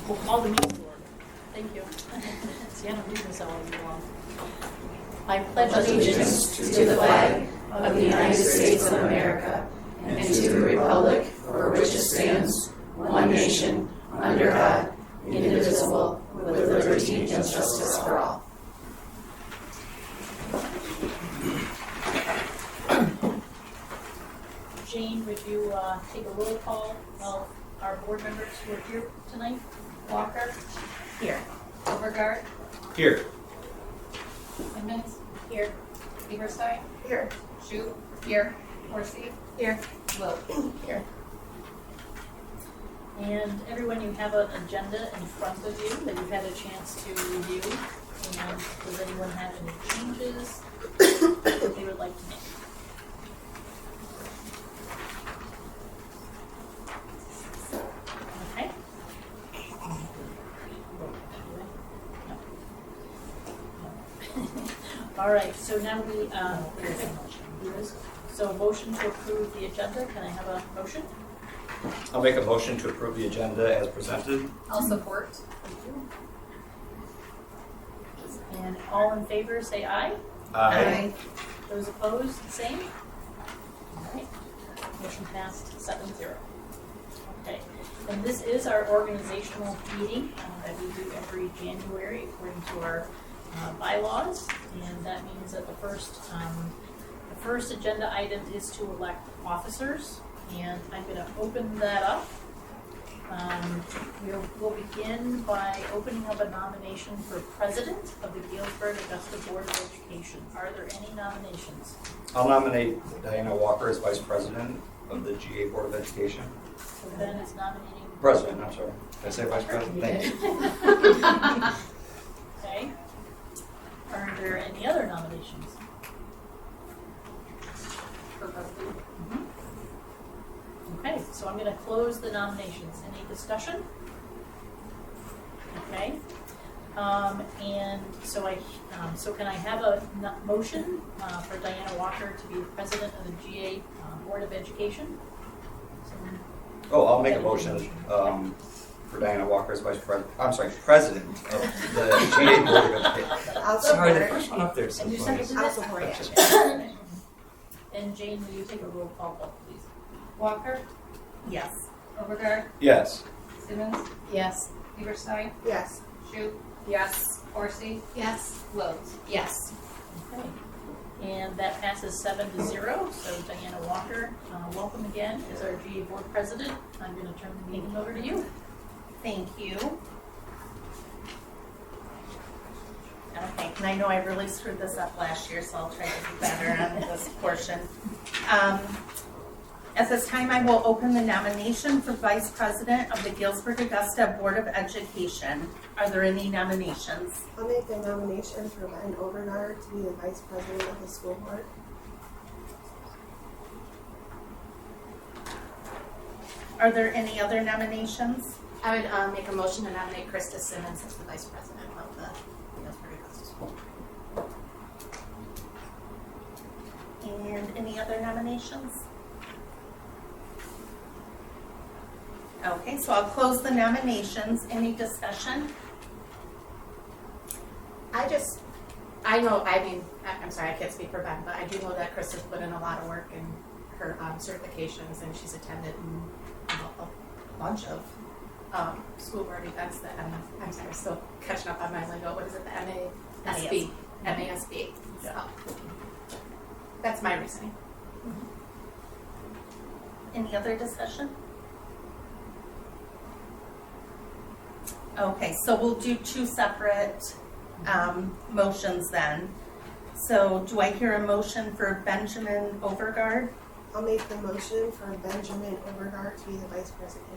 We'll call the meeting to order. Thank you. See, I don't do this all year long. I pledge Allegiance to the flag of the United States of America and to the republic for which it stands, one nation, under God, indivisible, with liberty and justice for all. Jane, would you take a roll call of our board members who are here tonight? Walker? Here. Overgaard? Here. Simmons? Here. Beaverstein? Here. Shute? Here. Horsey? Here. Will? Here. And everyone, you have an agenda in front of you that you've had a chance to review. And does anyone have any changes that they would like to make? Okay. All right, so now so motion to approve the agenda. Can I have a motion? I'll make a motion to approve the agenda as presented. I'll support. Thank you. And all in favor, say aye. Aye. Those opposed, same. All right. Motion passed 7-0. Okay. And this is our organizational meeting that we do every January according to our bylaws, and that means that the first agenda item is to elect officers, and I'm going to open that up. We'll begin by opening up a nomination for president of the Galesburg-Augusta Board of Education. Are there any nominations? I'll nominate Diana Walker as vice president of the GA Board of Education. So Ben is nominating. President, I'm sorry. Did I say vice president? Thank you. Okay. Are there any other nominations? For president? Okay, so I'm going to close the nominations. Any discussion? Okay. And so can I have a motion for Diana Walker to be the president of the GA Board of Education? Oh, I'll make a motion for Diana Walker as president of the GA Board of Education. Sorry, the first one up there. And you seconded I'll it? support it. And Jane, will you take a roll call vote, please? Walker? Yes. Overgaard? Yes. Simmons? Yes. Beaverstein? Yes. Shute? Yes. Horsey? Yes. Wills? Yes. Okay. And that passes 7-0. So Diana Walker, welcome again as our GA Board President. I'm going to turn the meeting over to you. Thank you. Okay, and I know I really screwed this up last year, so I'll try to do better on this portion. At this time, I will open the nomination for Vice President of the Galesburg-Augusta Board of Education. Are there any nominations? I'll make the nomination for Ben Overgaard to be the Vice President of the school board. Are there any other nominations? I would make a motion to nominate Krista Simmons as the vice president of the Galesburg-Augusta School. And any other nominations? Okay, so I'll close the nominations. Any discussion? I'm sorry, I can't speak for Ben, but I do know that Krista's put in a lot of work in her certifications, and she's attended a bunch of school board events that I'm sorry, still catching up on my lingo. What is it? The MASB. MASB. So that's my reasoning. Any other discussion? Okay, so we'll do two separate motions then. So do I hear a motion for Benjamin Overgaard? I'll make the motion for Benjamin Overgaard to be the Vice President.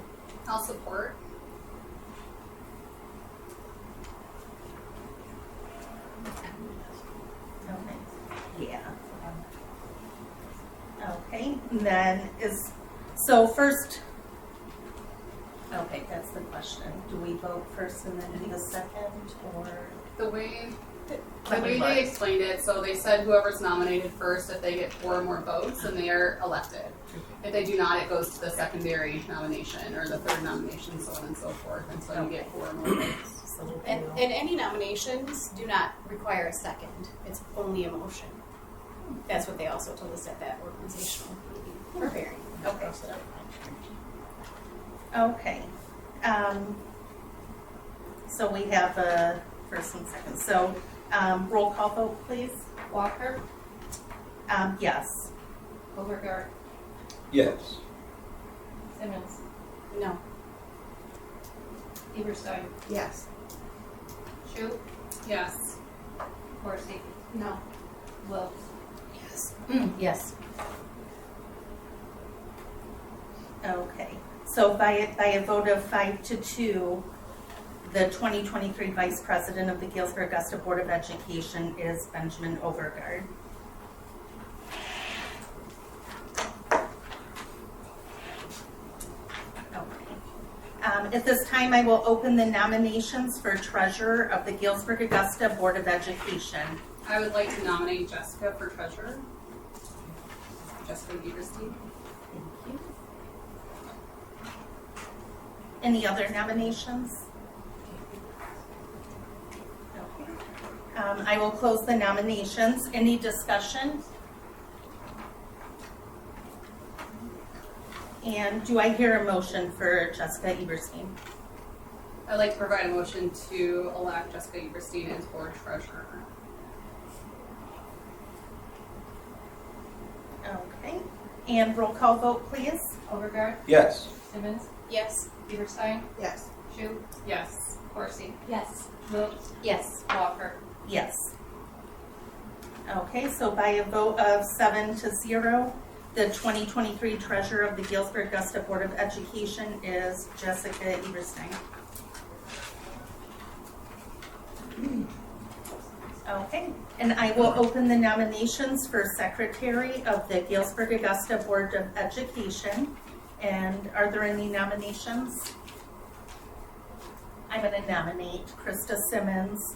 I'll support. Okay. Yeah. Okay, and then so first, okay, that's the question. Do we vote first and then do the second, or? The way The way they explained it, so they said whoever's nominated first, if they get 4 or more votes, then they are elected. If they do not, it goes to the secondary nomination or the third nomination, so on and so forth, until you get 4 or more votes. And any nominations do not require a second. It's only a motion. That's what they also told us at that organizational meeting. For hearing. Okay. Okay. So we have a first and second. So roll call vote, please. Walker, Yes. Overgaard, Yes. Simmons, No. Eberstein, Yes. Shu, Yes. Horsey, No. Wilkes. Yes. Okay. So by a vote of 5-2, the 2023 Vice President of the Galesburg-Augusta Board of Education is Benjamin Overgaard. At this time, I will open the nominations for Treasurer of the Galesburg-Augusta Board of Education. I would like to nominate Jessica for treasurer. Jessica Eberstein. Thank you. Any other nominations? Okay. I will close the nominations. Any discussion? And do I hear a motion for Jessica Eberstein? I'd like to provide a motion to elect Jessica Eberstein as board treasurer. Okay. And roll call vote, please. Overgaard, Yes. Simmons, Yes. Eberstein, Yes. Shu, Yes. Horsey, Yes. Wilkes, Yes. Walker. Yes. Okay, so by a vote of 7-0, the 2023 Treasurer of the Galesburg-Augusta Board of Education is Jessica Eberstein. Okay, and I will open the nominations for Secretary of the Galesburg-Augusta Board of Education. And are there any nominations? I'm going to nominate Krista Simmons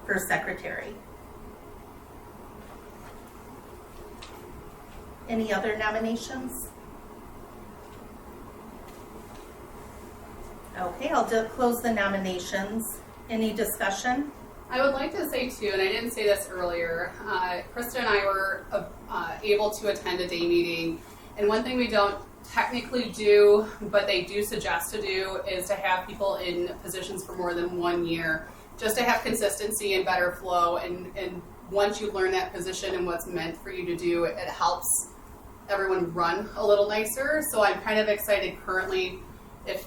for Secretary. Any other nominations? Okay, I'll close the nominations. Any discussion? I would like to say too, and I didn't say this earlier, Krista and I were able to attend a day meeting, and one thing we don't technically do, but they do suggest to do, is to have people in positions for more than 1 year, just to have consistency and better flow, and once you learn that position and what's meant for you to do, it helps everyone run a little nicer. So I'm kind of excited currently if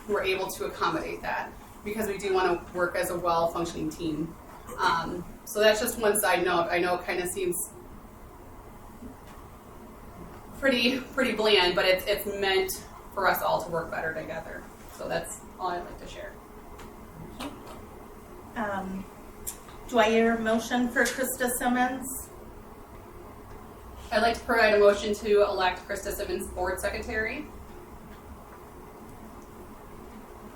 we're able to accommodate that, because we do want to work as a well-functioning team. So that's just one side note. I know it kind of seems pretty bland, but it's meant for us all to work better together. So that's all I'd like to share. Do I hear a motion for Krista Simmons? I'd like to provide a motion to elect Krista Simmons board secretary.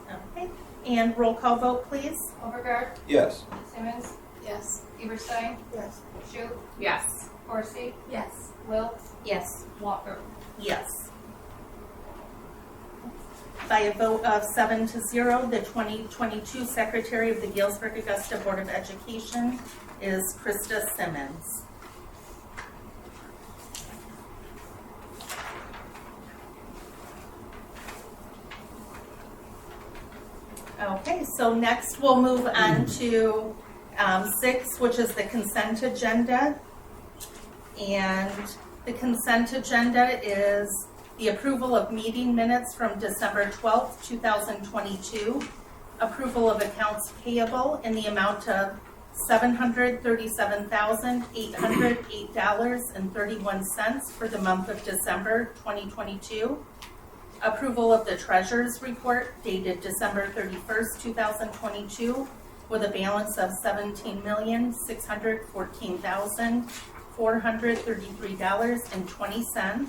Okay, and roll call vote, please. Overgaard, Yes. Simmons, Yes. Eberstein, Yes. Shu, Yes. Horsey, Yes. Wilkes, Yes. Walker. Yes. By a vote of 7-0, the 2022 Secretary of the Galesburg-Augusta Board of Education is Krista Simmons. Okay, so next we'll move on to 6, which is the consent agenda. And the consent agenda is the approval of meeting minutes from December 12th, 2022, approval of accounts payable in the amount of $737,808.31 for the month of December 2022, approval of the treasurer's report dated December 31st, 2022, with a balance of $17,614,433.20,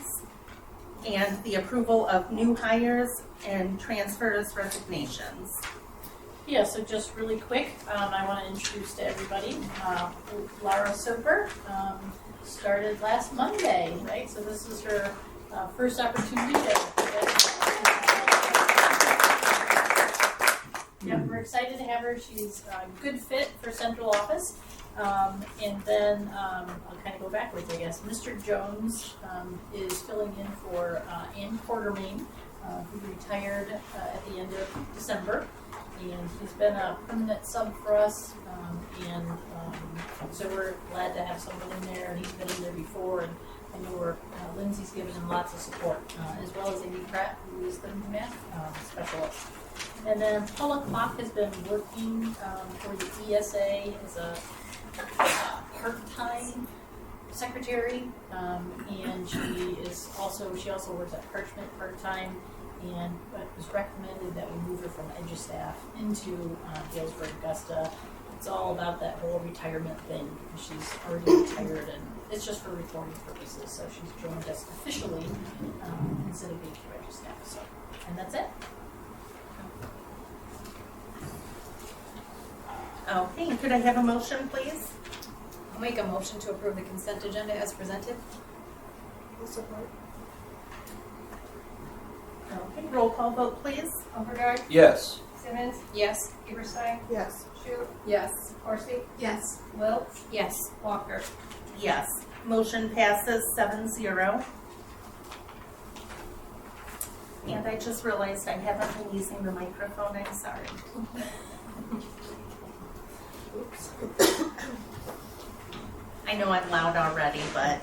and the approval of new hires and transfers resignations. Yeah, so just really quick, I want to introduce to everybody Lara Soper. Started last Monday, right? So this is her first opportunity Yeah, we're excited to have her. She's a good fit for central office. And then I'll kind of go backwards, I guess. Mr. Jones is filling in for Ann Quartermain, who retired at the end of December. And he's been a permanent sub for us, so we're glad to have someone in there. And he's been in there before, and I know Lindsay's given him lots of support, as well as Amy Pratt, who is the math specialist. And then Paula Klock has been working for the ESA as a part-time secretary, and she also works at Parchment part-time. And it was recommended that we move her from EduStaff into Galesburg-Augusta. It's all about that whole retirement thing. She's already retired, and it's just for reporting purposes. So she's joined us officially instead of being through EduStaff. So, and that's it. Okay, could I have a motion, please? I'll make a motion to approve the consent agenda as presented. I'll support. Okay, roll call vote, please. Overgaard, Yes. Simmons, Yes. Eberstein, Yes. Shu, Yes. Horsey, Yes. Wiltz, Yes. Walker. Yes. Motion passes 7-0. And I just realized I haven't been using the microphone. I'm sorry. Oops. I know I'm loud already, but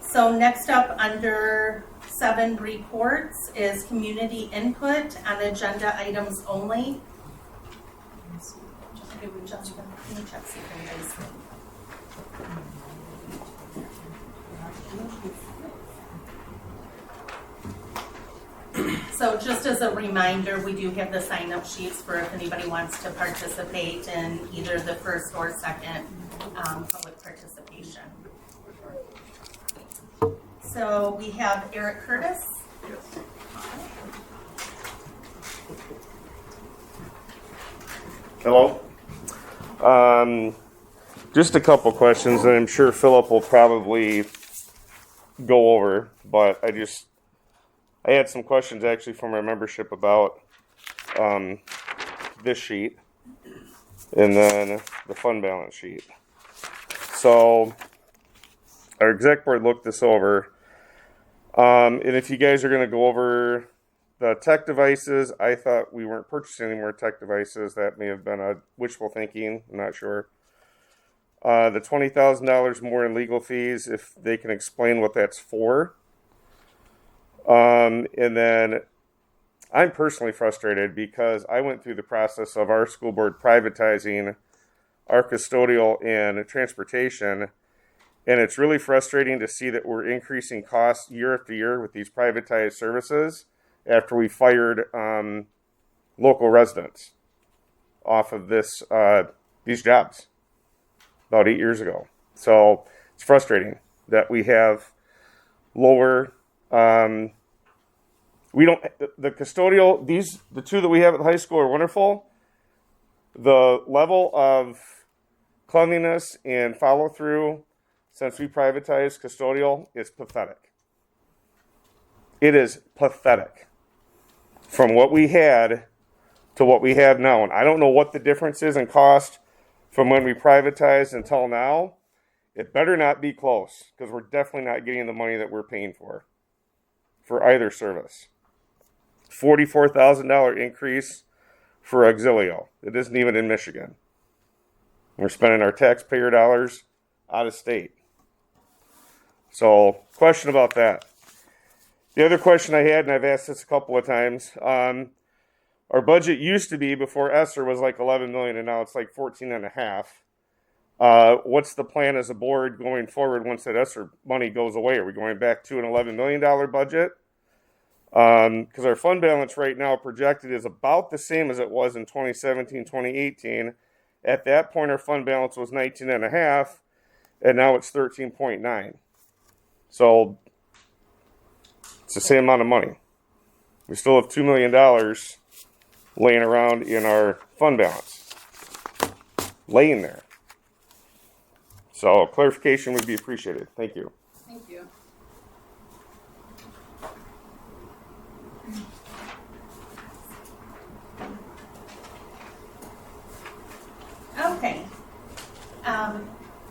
so next up under 7 reports is community input on agenda items only. Can we check see if anybody's So just as a reminder, we do have the sign-up sheets for if anybody wants to participate in either the first or second public participation. So we have Eric Curtis. Hello. Just a couple questions that I'm sure Philip will probably go over, but I had some questions actually from our membership about this sheet and then the fund balance sheet. So our exec board looked this over, and if you guys are going to go over the tech devices, I thought we weren't purchasing any more tech devices. That may have been a wishful thinking. I'm not sure. The $20,000 more in legal fees, if they can explain what that's for. And then I'm personally frustrated because I went through the process of our school board privatizing our custodial and transportation. And it's really frustrating to see that we're increasing costs year after year with these privatized services after we fired local residents off of these jobs about 8 years ago. So it's frustrating that we have lower, the custodial, the two that we have at the high school are wonderful. The level of cleanliness and follow through since we privatized custodial is pathetic. It is pathetic from what we had to what we have now. And I don't know what the difference is in cost from when we privatized until now. It better not be close, because we're definitely not getting the money that we're paying for either service. $44,000 increase for Auxilio. It isn't even in Michigan. We're spending our taxpayer dollars out of state. So, question about that. The other question I had, and I've asked this a couple of times, our budget used to be, before ESSER, was like $11 million, and now it's like $14.5 million. What's the plan as a board going forward once that ESSER money goes away? Are we going back to an $11 million budget? Because our fund balance right now projected is about the same as it was in 2017, 2018. At that point, our fund balance was 19.5, and now it's 13.9. So it's the same amount of money. We still have $2 million laying around in our fund balance. Laying there. So clarification would be appreciated. Thank you. Thank you. Okay.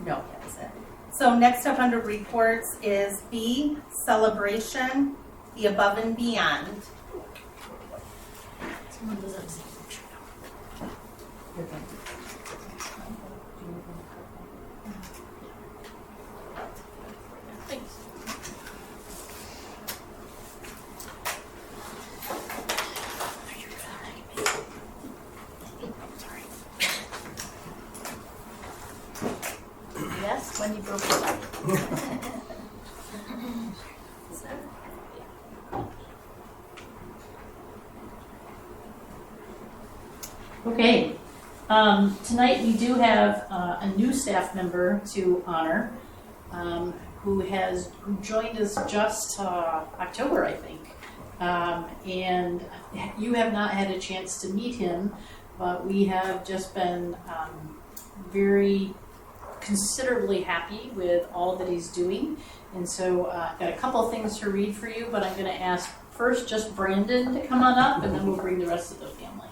No, that was it. So next up under reports is B, celebration, the above and beyond. Someone does have a signature. You're good. Thanks. Yes, when you broke it up. Okay, tonight we do have a new staff member to honor, who joined us just October, I think. And you have not had a chance to meet him, but we have just been very considerably happy with all that he's doing. And so I've got a couple of things to read for you, but I'm going to ask first just Brandon to come on up, and then we'll bring the rest of the family.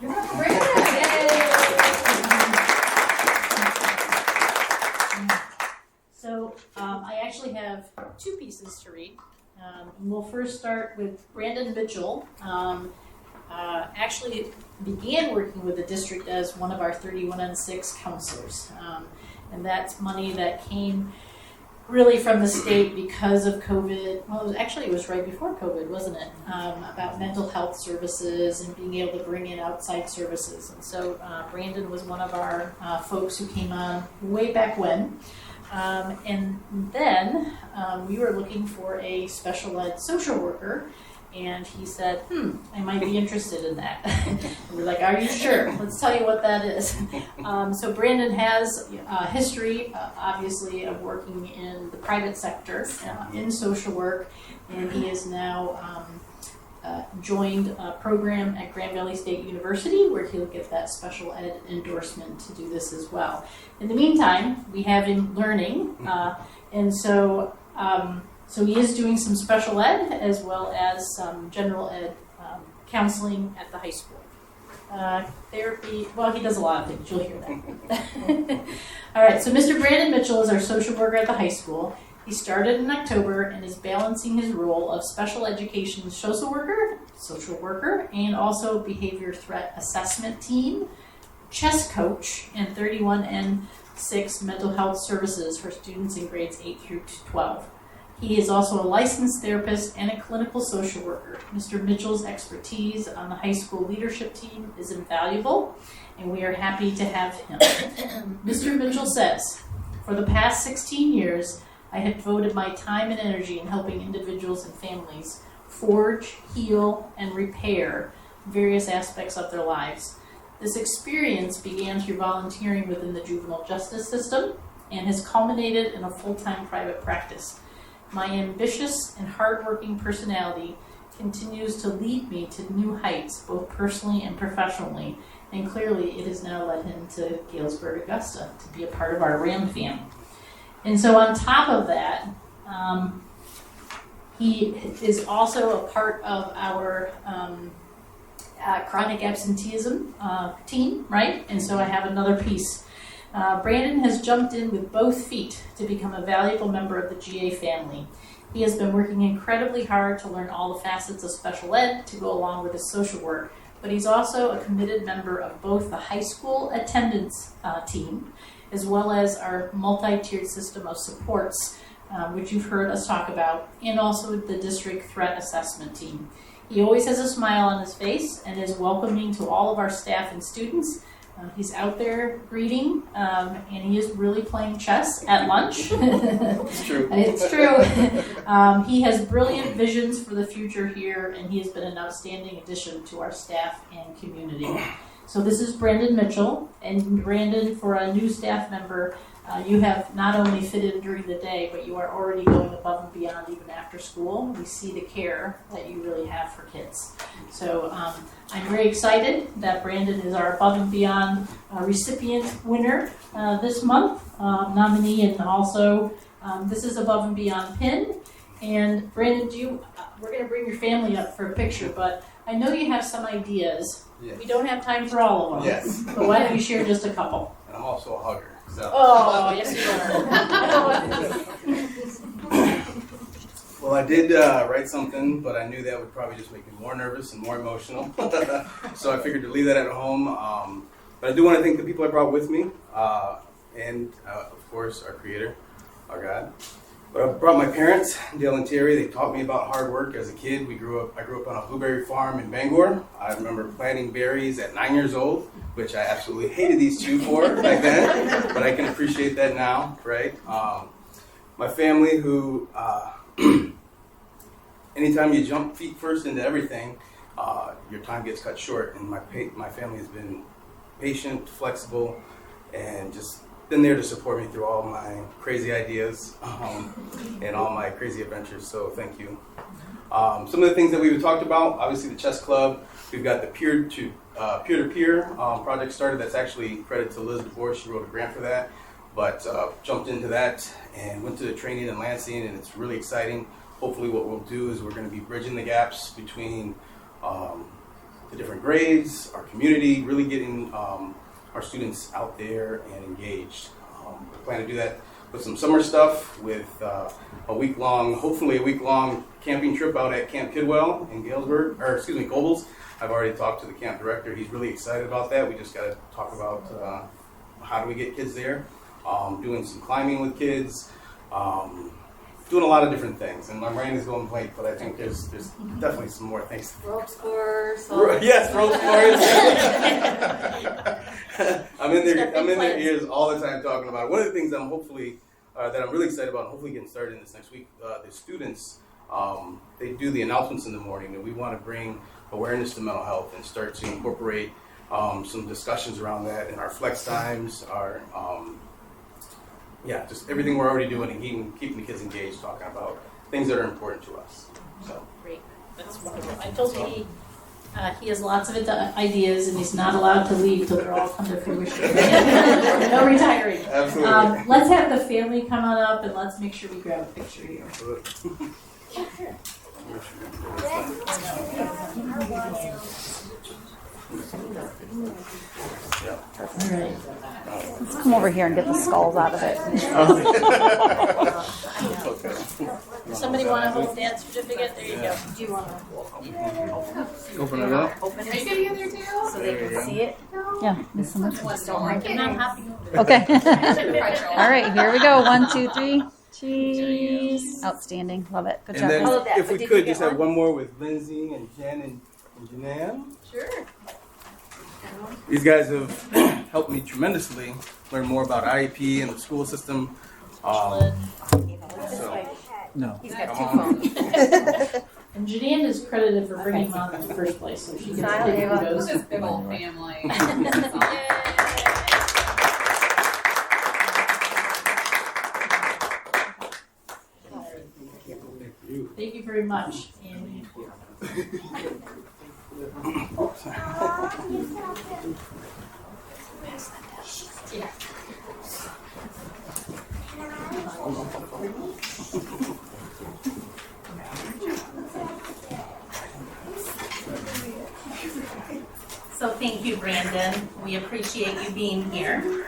So I actually have two pieces to read. We'll first start with Brandon Mitchell. Actually began working with the district as one of our 31-6 counselors. And that's money that came really from the state because of COVID. Well, it was right before COVID, wasn't it? About mental health services and being able to bring in outside services. And so Brandon was one of our folks who came on way back when. And then we were looking for a special ed social worker. And he said, I might be interested in that. And we're like, are you sure? Let's tell you what that is. So Brandon has a history, obviously, of working in the private sector in social work. And he has now joined a program at Grand Valley State University where he'll get that special ed endorsement to do this as well. In the meantime, we have him learning. And so... So he is doing some special ed as well as some general ed counseling at the high school. Therapy, well, he does a lot of things. You'll hear that. All right, so Mr. Brandon Mitchell is our social worker at the high school. He started in October and is balancing his role of special education social worker, and also behavior threat assessment team, chess coach, and 31N6 mental health services for students in grades 8 through 12. He is also a licensed therapist and a clinical social worker. Mr. Mitchell's expertise on the high school leadership team is invaluable, and we are happy to have him. Mr. Mitchell says, for the past 16 years, I have devoted my time and energy in helping individuals and families forge, heal, and repair various aspects of their lives. This experience began through volunteering within the juvenile justice system and has culminated in a full-time private practice. My ambitious and hardworking personality continues to lead me to new heights, both personally and professionally, and clearly it has now led him to Galesburg-Augusta to be a part of our RAM fam. And so on top of that, he is also a part of our chronic absenteeism team, right? And so I have another piece. Brandon has jumped in with both feet to become a valuable member of the GA family. He has been working incredibly hard to learn all the facets of special ed to go along with his social work, but he's also a committed member of both the high school attendance team, as well as our multi-tiered system of supports, which you've heard us talk about, and also the district threat assessment team. He always has a smile on his face and is welcoming to all of our staff and students. He's out there greeting, and he is really playing chess at lunch. It's true. It's true. He has brilliant visions for the future here, and he has been an outstanding addition to our staff and community. So this is Brandon Mitchell, and Brandon, for a new staff member, you have not only fit in during the day, but you are already going above and beyond even after school. We see the care that you really have for kids. So I'm very excited that Brandon is our above and beyond recipient winner this month, nominee, and also this is above and beyond pin. And Brandon, we're going to bring your family up for a picture, but I know you have some ideas. Yes. We don't have time for all of them. Yes. But why don't you share just a couple? And I'm also a hugger. So. Oh, yes you are. Well, I did write something, but I knew that would probably just make me more nervous and more emotional. So I figured to leave that at home. But I do want to thank the people I brought with me, and of course our Creator, our God. But I brought my parents, Dale and Terry. They taught me about hard work as a kid. I grew up on a blueberry farm in Bangor. I remember planting berries at 9 years old, which I absolutely hated these two for back then, but I can appreciate that now, right? My family, who anytime you jump feet first into everything, your time gets cut short. And my family has been patient, flexible, and just been there to support me through all my crazy ideas and all my crazy adventures. So thank you. Some of the things that we've talked about, obviously the chess club. We've got the peer-to-peer project started. That's actually credit to Liz DeBoer. She wrote a grant for that, but jumped into that and went to the training in Lansing, and it's really exciting. Hopefully what we'll do is we're going to be bridging the gaps between the different grades, our community, really getting our students out there and engaged. We plan to do that with some summer stuff, with hopefully a week-long camping trip out at Camp Kidwell in Gobles. I've already talked to the camp director. He's really excited about that. We just got to talk about how do we get kids there. Doing some climbing with kids, doing a lot of different things. And my brain is going blank, but I think there's definitely some more things. Ropes course. Yes, ropes course. I'm in their ears all the time talking about it. One of the things that I'm really excited about, and hopefully getting started in this next week, the students, they do the announcements in the morning, and we want to bring awareness to mental health and start to incorporate some discussions around that in our flex times, just everything we're already doing and keeping the kids engaged, talking about things that are important to us. So Great, that's wonderful. I told you he has lots of ideas, and he's not allowed to leave till they're all come to fruition. No retiring. absolutely. Let's have the family come on up, and let's make sure we grab a picture here. All right. Let's come over here and get the skulls out of it. Somebody want to hold that certificate? There you go. Do you want to Open it up. open Are you it getting in there too? so they can see it? Yeah, this one. You're not hopping over. Okay. All right, here we go. 1, 2, 3. Cheese. Outstanding. Love it. Good And job. then, All of that, if but we did could, you get just have one? one more with Lindsay and Jen and Janan. Sure. These guys have helped me tremendously learn more about IEP and the school system. No. He's got Come on. two phones. And Janine is credited for bringing him on in the first place, so she gets to pick who goes. This big old family. Thank you very much. And yeah. So thank you, Brandon. We appreciate you being here.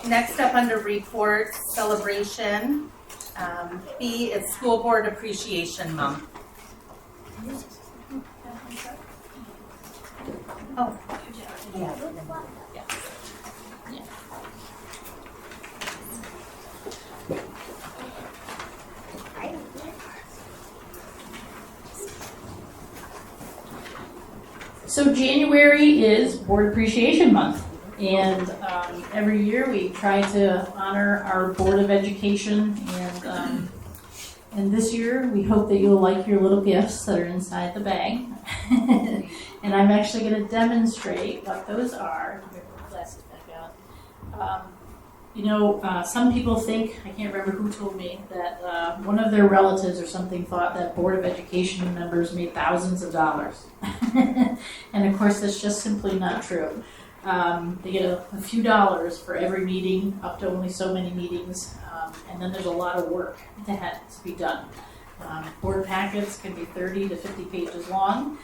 Next up under report celebration, B is School Board Appreciation Month. Oh, yeah. So January is Board Appreciation Month, and every year we try to honor our Board of Education and And this year, we hope that you'll like your little gifts that are inside the bag. And I'm actually going to demonstrate what those are. Let me put my glasses back out. Some people think, I can't remember who told me, that one of their relatives or something thought that Board of Education members made thousands of dollars. And of course, that's just simply not true. They get a few dollars for every meeting, up to only so many meetings, and then there's a lot of work that has to be done. Board packets can be 30 to 50 pages long.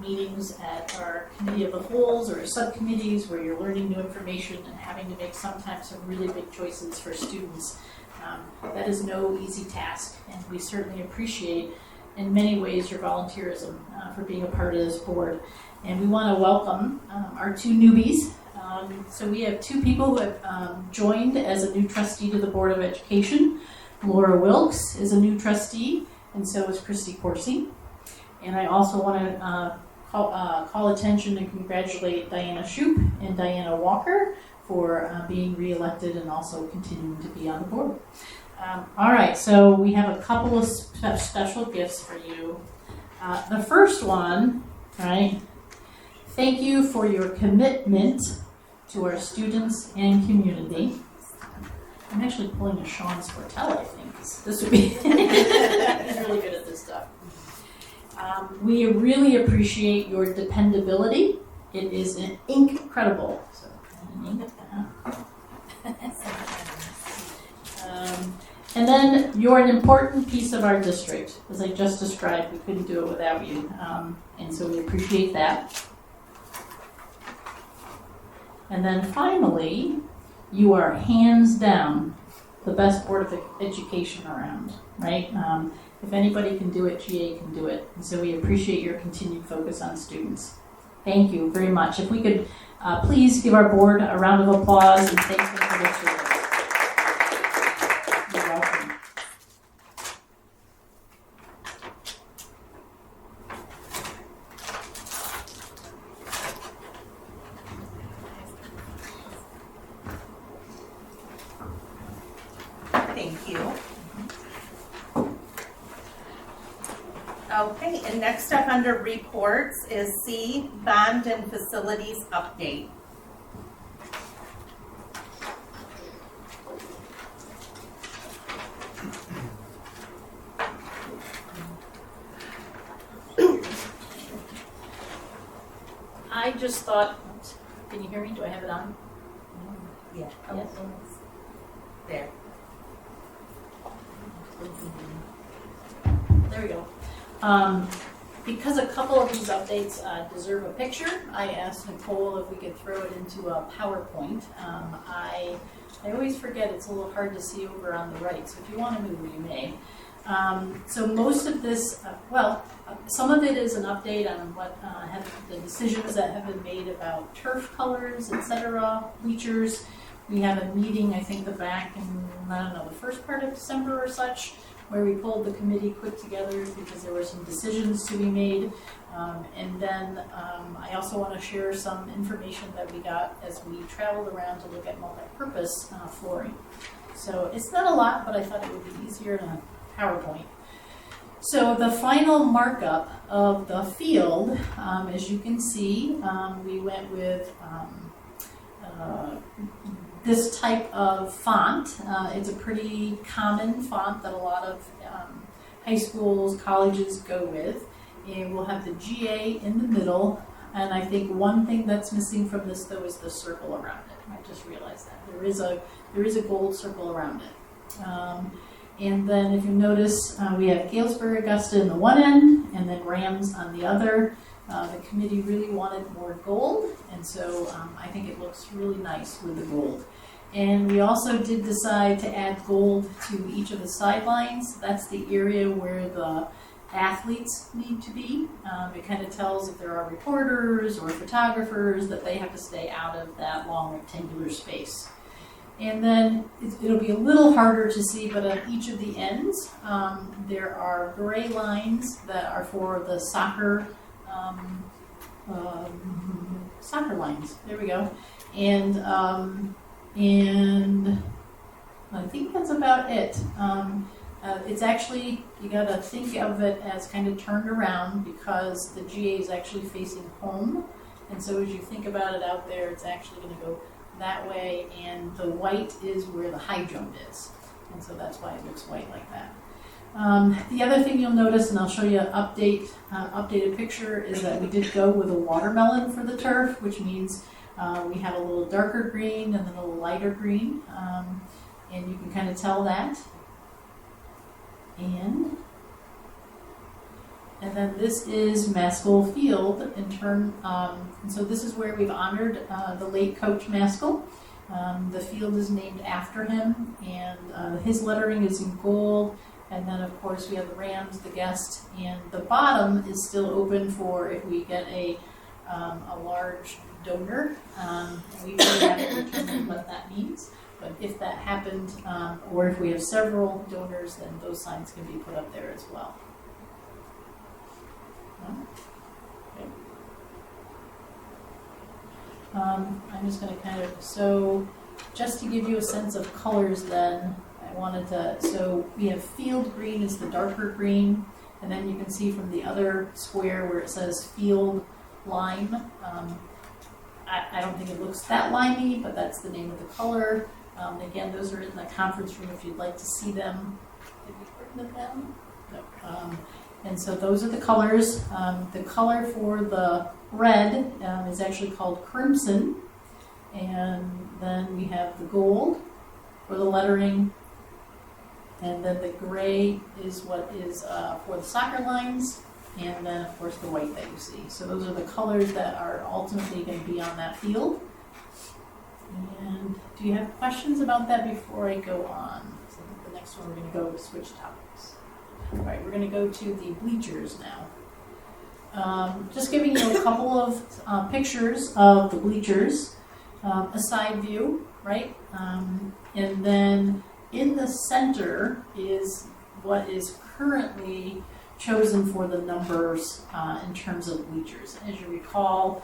Meetings at our committee of the wholes or subcommittees where you're learning new information and having to make sometimes some really big choices for students. That is no easy task, and we certainly appreciate in many ways your volunteerism for being a part of this board. And we want to welcome our two newbies. So we have two people who have joined as a new trustee to the Board of Education. Laura Wilkes is a new trustee, and so is Christy Corsi. And I also want to call attention and congratulate Diana Shoup and Diana Walker for being reelected and also continuing to be on the board. All right, so we have a couple of special gifts for you. The first one, right? Thank you for your commitment to our students and community. I'm actually pulling a Sean Sportella, I think. This would be, he's really good at this stuff. We really appreciate your dependability. It is incredible. So, and then you're an important piece of our district. As I just described, we couldn't do it without you. And so we appreciate that. And then finally, you are hands down the best Board of Education around, right? If anybody can do it, GA can do it. And so we appreciate your continued focus on students. Thank you very much. If we could please give our board a round of applause and thank them for their service. You're welcome. Thank you. Okay, and next up under reports is C, bond and facilities update. I just thought, can you hear me? Do I have it on? Yeah. Yes. There. There we go. Because a couple of these updates deserve a picture, I asked Nicole if we could throw it into a PowerPoint. I always forget it's a little hard to see over on the right, so if you want to move, you may. So most of this, some of it is an update on what the decisions that have been made about turf colors, etc., bleachers. We have a meeting, I think, the first part of December or such, where we pulled the committee quick together because there were some decisions to be made. And then I also want to share some information that we got as we traveled around to look at multi-purpose flooring. So it's not a lot, but I thought it would be easier in a PowerPoint. So the final markup of the field, as you can see, we went with this type of font. It's a pretty common font that a lot of high schools, colleges go with. And we'll have the GA in the middle. And I think one thing that's missing from this, though, is the circle around it. I just realized that. There is a gold circle around it. And then if you notice, we have Galesburg-Augusta in the one end, and then Rams on the other. The committee really wanted more gold, and so I think it looks really nice with the gold. And we also did decide to add gold to each of the sidelines. That's the area where the athletes need to be. It kind of tells if there are reporters or photographers that they have to stay out of that long rectangular space. And then it'll be a little harder to see, but at each of the ends, there are gray lines that are for the soccer lines. There we go. And I think that's about it. It's actually, you gotta think of it as kind of turned around because the GA is actually facing home. And so as you think about it out there, it's actually gonna go that way, and the white is where the high jump is. And so that's why it looks white like that. The other thing you'll notice, and I'll show you an updated picture, is that we did go with a watermelon for the turf, which means we have a little darker green and then a little lighter green. And you can kind of tell that. And then this is Maskell Field in turn, and so this is where we've honored the late Coach Maskell. The field is named after him, and his lettering is in gold. And then, of course, we have the Rams, the guest, and the bottom is still open for if we get a large donor. We really haven't determined what that means. But if that happened, or if we have several donors, then those signs can be put up there as well. Okay. I'm just going to kind of, so just to give you a sense of colors then, I wanted to, so we have field green is the darker green, and then you can see from the other square where it says field lime. I don't think it looks that limey, but that's the name of the color. Again, those are in the conference room if you'd like to see them. Did we written them down? No. And so those are the colors. The color for the red is actually called crimson. And then we have the gold for the lettering. And then the gray is what is for the soccer lines. And then, of course, the white that you see. So those are the colors that are ultimately going to be on that field. And do you have questions about that before I go on? So I think the next one we're going to go to switch topics. All right, we're going to go to the bleachers now. Just giving you a couple of pictures of the bleachers, a side view, right? And then in the center is what is currently chosen for the numbers in terms of bleachers. As you recall,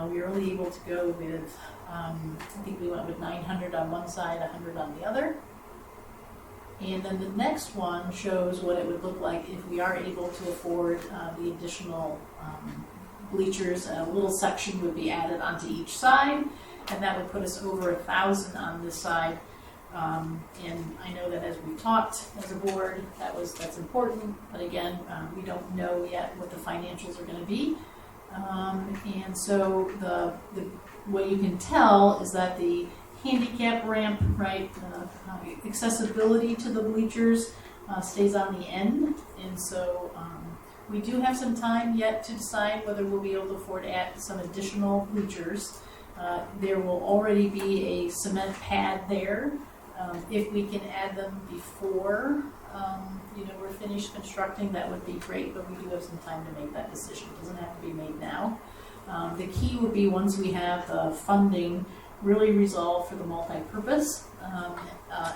we were only able to go with, I think we went with 900 on one side, 100 on the other. And then the next one shows what it would look like if we are able to afford the additional bleachers. A little section would be added onto each side, and that would put us over 1,000 on this side. And I know that as we talked as a board, that's important, but again, we don't know yet what the financials are going to be. And so the what you can tell is that the handicap ramp, right, accessibility to the bleachers stays on the end, and so we do have some time yet to decide whether we'll be able to afford to add some additional bleachers. There will already be a cement pad there. If we can add them before we're finished constructing, that would be great, but we do have some time to make that decision. It doesn't have to be made now. The key would be once we have the funding really resolved for the multi-purpose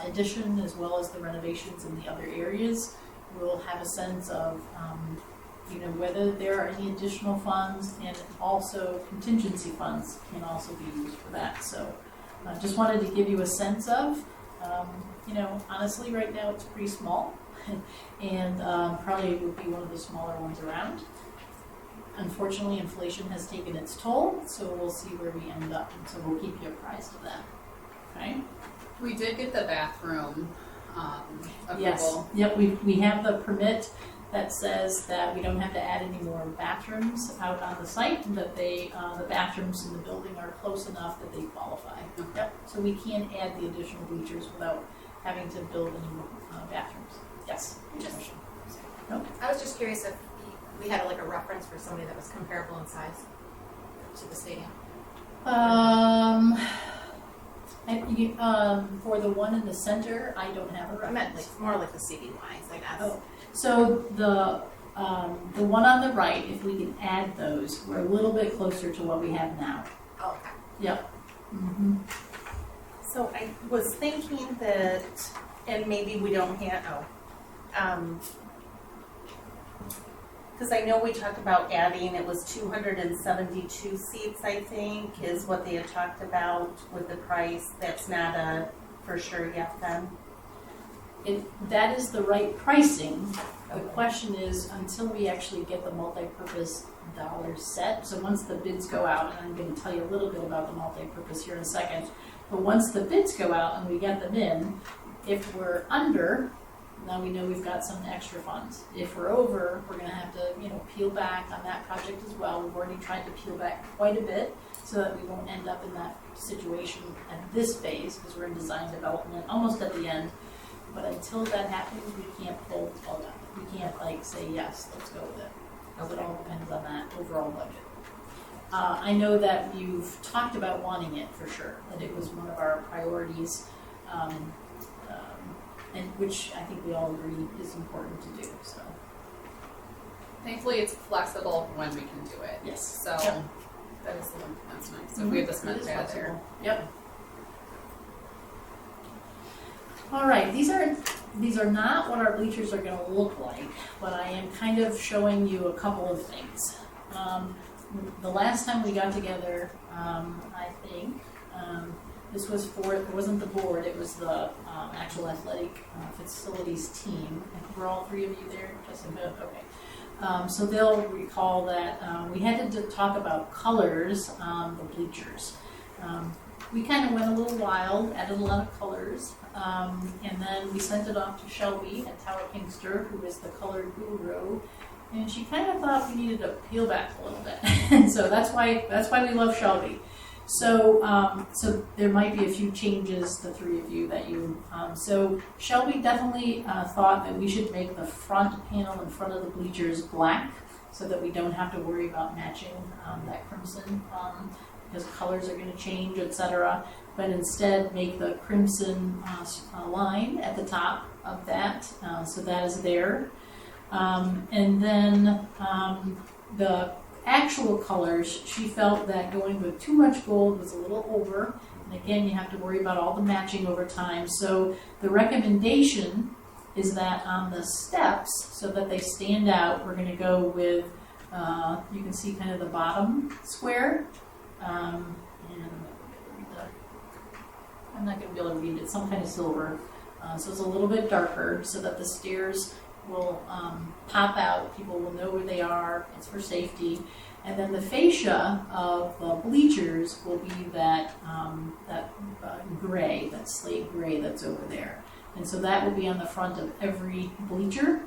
addition as well as the renovations in the other areas, we'll have a sense of whether there are any additional funds, and also contingency funds can also be used for that. So just wanted to give you a sense of, honestly right now it's pretty small and probably would be one of the smaller ones around. Unfortunately, inflation has taken its toll, so we'll see where we end up, and so we'll keep you apprised of that. Okay? We did get the bathroom approval. Yes. Yep, we have the permit that says that we don't have to add any more bathrooms out on the site, and that the bathrooms in the building are close enough that they qualify. Okay. Yep. So we can add the additional bleachers without having to build any more bathrooms. Yes. I was just curious if we had a reference for somebody that was comparable in size to the stadium. For the one in the center, I don't have a I meant reference. more like the seating wise, I guess. Oh, so the one on the right, if we can add those, we're a little bit closer to what we have now. Oh, okay. Yep. Mm-hmm. So I was thinking that, and maybe we don't have, because I know we talked about adding, it was 272 seats, I think, is what they had talked about with the price. That's not a for sure yet then. that is the right pricing. The question is, until we actually get the multi-purpose dollars set, so once the bids go out, and I'm going to tell you a little bit about the multi-purpose here in a second, but once the bids go out and we get them in, if we're under, now we know we've got some extra funds. If we're over, we're going to have to, peel back on that project as well. We've already tried to peel back quite a bit so that we won't end up in that situation at this phase, because we're in design development, almost at the end. But until that happens, we can't pull the plug on it. We can't say, yes, let's go with it. Because it all depends on that overall budget. I know that you've talked about wanting it for sure, that it was one of our priorities, and which I think we all agree is important to do. So, Thankfully, it's flexible when we can do it. yes. So Yep. that is the one thing that's nice. So if we have the cement It is pad there. flexible. Yep. All right, these are not what our bleachers are going to look like, but I am kind of showing you a couple of things. The last time we got together, I think, this was it wasn't the board, it was the actual athletic facilities team. I think we're all three of you there, Jessica? Okay. So they'll recall that we had to talk about colors on the bleachers. We kind of went a little wild, added a lot of colors, and then we sent it off to Shelby at Tower Kingster, who is the color guru, and she kind of thought we needed to peel back a little bit, and so that's why we love Shelby. So so there might be a few changes, the three of you that you. So Shelby definitely thought that we should make the front panel in front of the bleachers black, so that we don't have to worry about matching that crimson. Because colors are going to change, etc. But instead make the crimson line at the top of that, so that is there. And then the actual colors, she felt that going with too much gold was a little over. And again, you have to worry about all the matching over time. So the recommendation is that on the steps, so that they stand out, we're going to go with, you can see kind of the bottom square. And I'm not going to be able to read it, some kind of silver. So it's a little bit darker so that the stairs will pop out. People will know where they are. It's for safety. And then the fascia of the bleachers will be that gray, that slate gray that's over there. And so that will be on the front of every bleacher.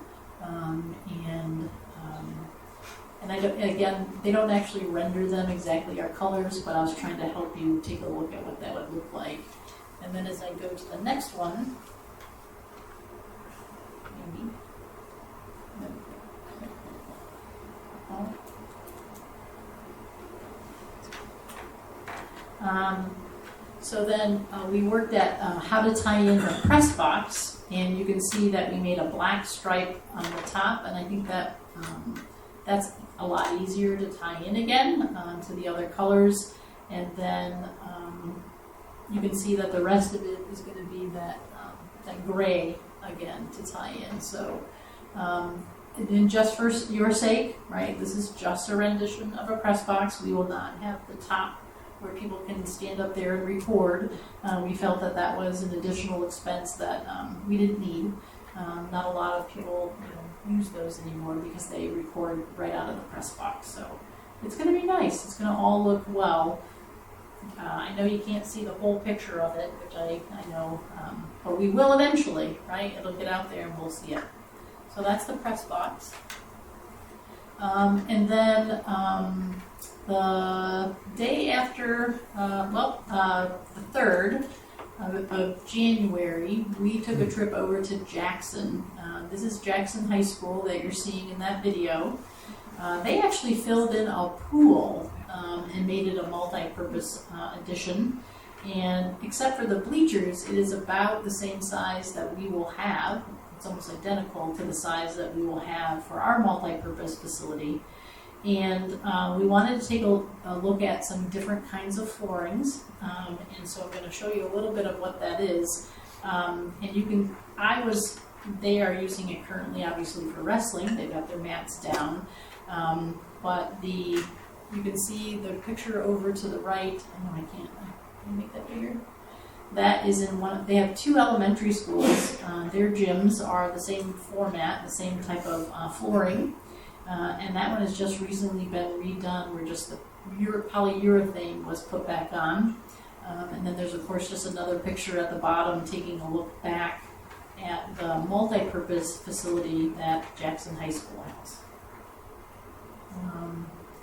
And again, they don't actually render them exactly our colors, but I was trying to help you take a look at what that would look like. And then as I go to the next one, maybe. So then we worked at how to tie in the press box, and you can see that we made a black stripe on the top, and I think that that's a lot easier to tie in again to the other colors. And then you can see that the rest of it is going to be that gray again to tie in. So and just for your sake, right, this is just a rendition of a press box. We will not have the top where people can stand up there and record. We felt that that was an additional expense that we didn't need. Not a lot of people use those anymore because they record right out of the press box. So it's going to be nice. It's going to all look well. I know you can't see the whole picture of it, which I know, but we will eventually, right? It'll get out there and we'll see it. So that's the press box. And then the day after, the 3rd of January, we took a trip over to Jackson. This is Jackson High School that you're seeing in that video. They actually filled in a pool and made it a multi-purpose addition. And except for the bleachers, it is about the same size that we will have. It's almost identical to the size that we will have for our multi-purpose facility. And we wanted to take a look at some different kinds of floorings. And so I'm going to show you a little bit of what that is. And they are using it currently, obviously, for wrestling. They've got their mats down. But you can see the picture over to the right. I know I can't. Can you make that bigger? That is in they have 2 elementary schools. Their gyms are the same format, the same type of flooring. And that one has just recently been redone where just the polyurethane was put back on. And then there's, of course, just another picture at the bottom taking a look back at the multi-purpose facility that Jackson High School has.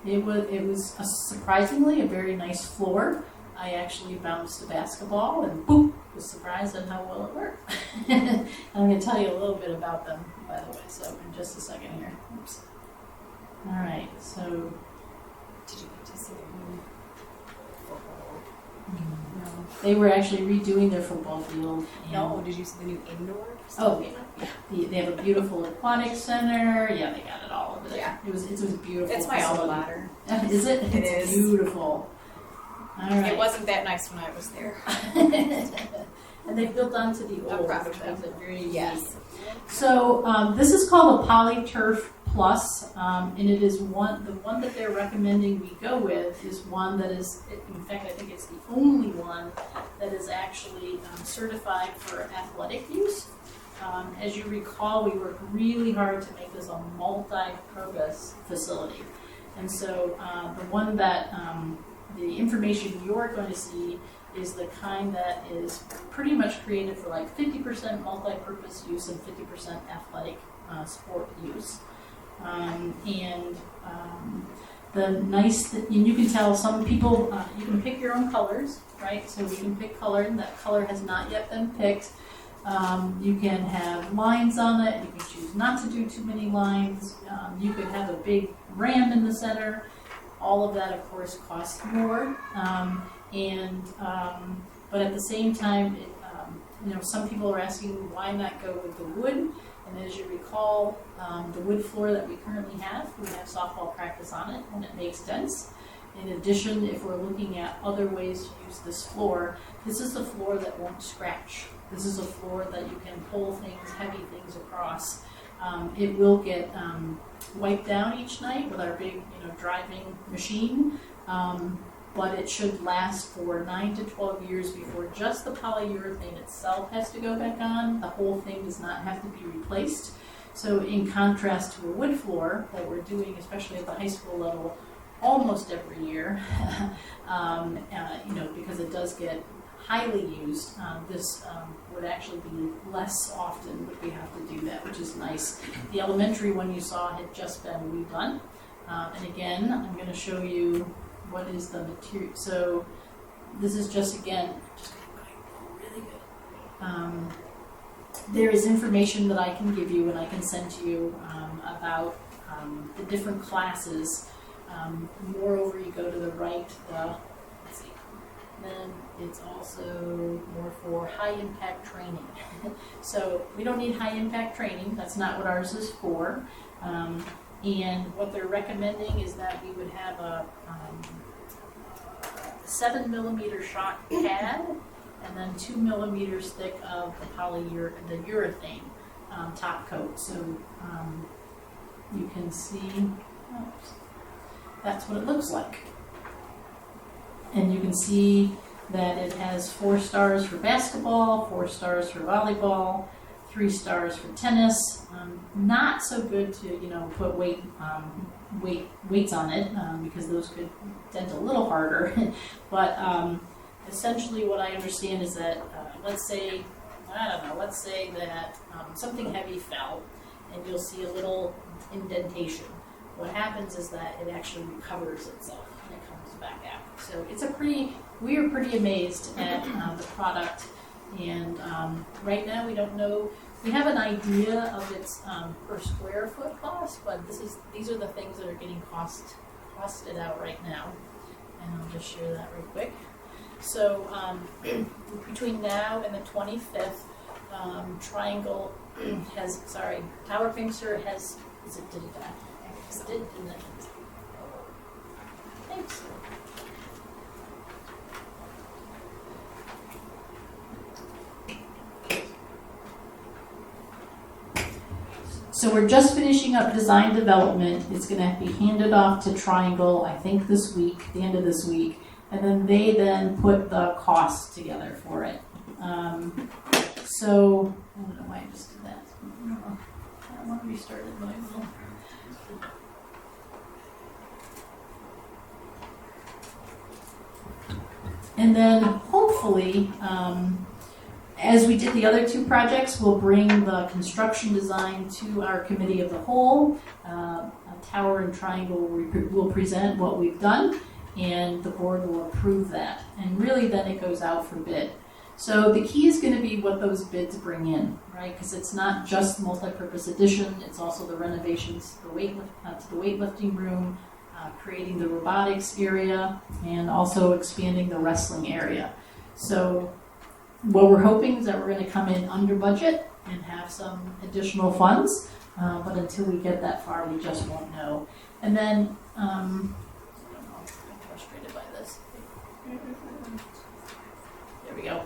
It was surprisingly a very nice floor. I actually bounced a basketball and boop, was surprised at how well it worked. And I'm going to tell you a little bit about them, by the way, so in just a second here. Oops. All right, so. Did you get to see the new football? No. They were actually redoing their football field. No, did you see the new indoor? Oh, yeah. They have a beautiful aquatic center. Yeah, they got it all over there. Yeah. It was beautiful. It's my alma facility. mater. Is it? It It's is. beautiful. All right. It wasn't that nice when I was there. And they built onto the I'm old, proud which of makes them. it very Yes. unique. So this is called a PolyTurf Plus, and it is the one that they're recommending we go with is one that is, in fact, I think it's the only one that is actually certified for athletic use. As you recall, we worked really hard to make this a multi-purpose facility. And so the one that, the information you're going to see is the kind that is pretty much created for like 50% multi-purpose use and 50% athletic sport use. The nice, and you can tell some people, you can pick your own colors, right? So we can pick color, and that color has not yet been picked. You can have lines on it. You can choose not to do too many lines. You could have a big ram in the center. All of that, of course, costs more. But at the same time, some people are asking why not go with the wood. And as you recall, the wood floor that we currently have, we have softball practice on it, and it makes sense. In addition, if we're looking at other ways to use this floor, this is the floor that won't scratch. This is a floor that you can pull things, heavy things across. It will get wiped down each night with our big, driving machine, but it should last for 9 to 12 years before just the polyurethane itself has to go back on. The whole thing does not have to be replaced. So in contrast to a wood floor that we're doing, especially at the high school level, almost every year, because it does get highly used, this would actually be less often would we have to do that, which is nice. The elementary one you saw had just been redone. And again, I'm going to show you what is the material. So this is just really good. There is information that I can give you and I can send to you about the different classes. Moreover, you go to the right, let's see. Then it's also more for high impact training. So we don't need high impact training. That's not what ours is for. And what they're recommending is that we would have a 7mm shot pad and then 2 millimeters thick of the urethane top coat. So you can see, that's what it looks like. And you can see that it has 4 stars for basketball, 4 stars for volleyball, 3 stars for tennis. Not so good to put weights on it because those could dent a little harder. But essentially, what I understand is that let's say that something heavy fell, and you'll see a little indentation. What happens is that it actually recovers itself and it comes back out. So we are pretty amazed at the product. And right now, we don't know. We have an idea of its per square foot cost, but these are the things that are getting costed out right now. And I'll just share that real quick. So between now and the 25th, Tower Pinkster has. Did it die? It did, didn't it? Thanks. So we're just finishing up design development. It's going to be handed off to Triangle, I think this week, the end of this week, and then they put the costs together for it. So, I don't know why I just did that. I want to restart it, but I will. And then hopefully, as we did the other two projects, we'll bring the construction design to our committee of the whole. A tower and triangle will present what we've done, and the board will approve that. And really then it goes out for bid. So the key is going to be what those bids bring in, right? Because it's not just multi-purpose addition, it's also the renovations to the weightlifting room, creating the robotics area, and also expanding the wrestling area. So what we're hoping is that we're going to come in under budget and have some additional funds, but until we get that far, we just won't know. And then, I don't know, I'm frustrated by this. There we go.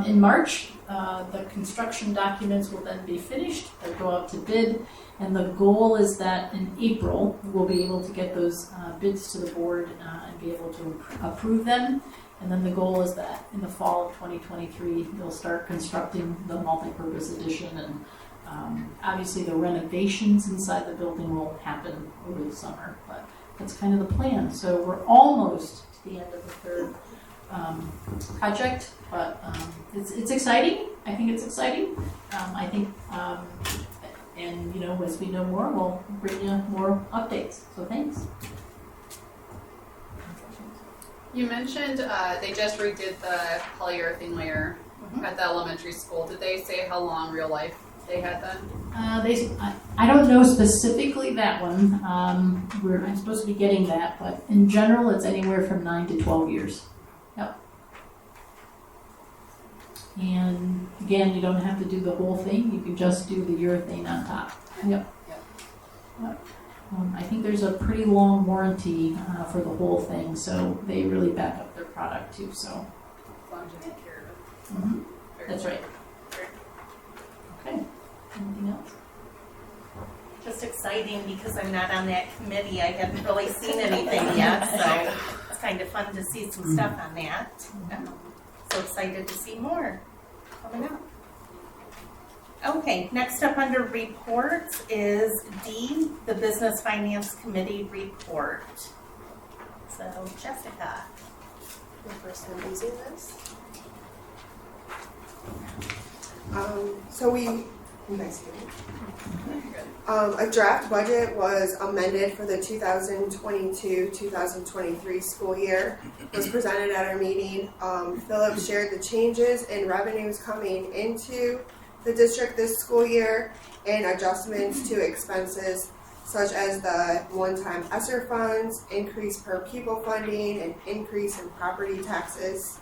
In March, the construction documents will then be finished. They'll go out to bid, and the goal is that in April, we'll be able to get those bids to the board and be able to approve them. And then the goal is that in the fall of 2023, they'll start constructing the multi-purpose addition, and obviously the renovations inside the building will happen over the summer, but that's kind of the plan. So we're almost to the end of the third project, but it's exciting. I think it's exciting. I think, and you know, as we know more, we'll bring you more updates. So thanks. You mentioned they just redid the polyurethane layer at the elementary school. Did they say how long real life they had then? I don't know specifically that one. I'm supposed to be getting that, but in general, it's anywhere from 9 to 12 years. Yep. And again, you don't have to do the whole thing. You can just do the urethane on top. Yep. I think there's a pretty long warranty for the whole thing, so they really back up their product too. So. As long as you take care of it. Mm-hmm. That's right. Okay. Anything else? Just exciting because I'm not on that committee. I haven't really seen anything yet, so it's kind of fun to see some stuff on that. So excited to see more coming up. Okay, next up under reports is D, the Business Finance Committee report. So Jessica. My first time using this. A draft budget was amended for the 2022-2023 school year. It was presented at our meeting. Philip shared the changes in revenues coming into the district this school year and adjustments to expenses such as the one-time ESSER funds, increase per pupil funding, and increase in property taxes.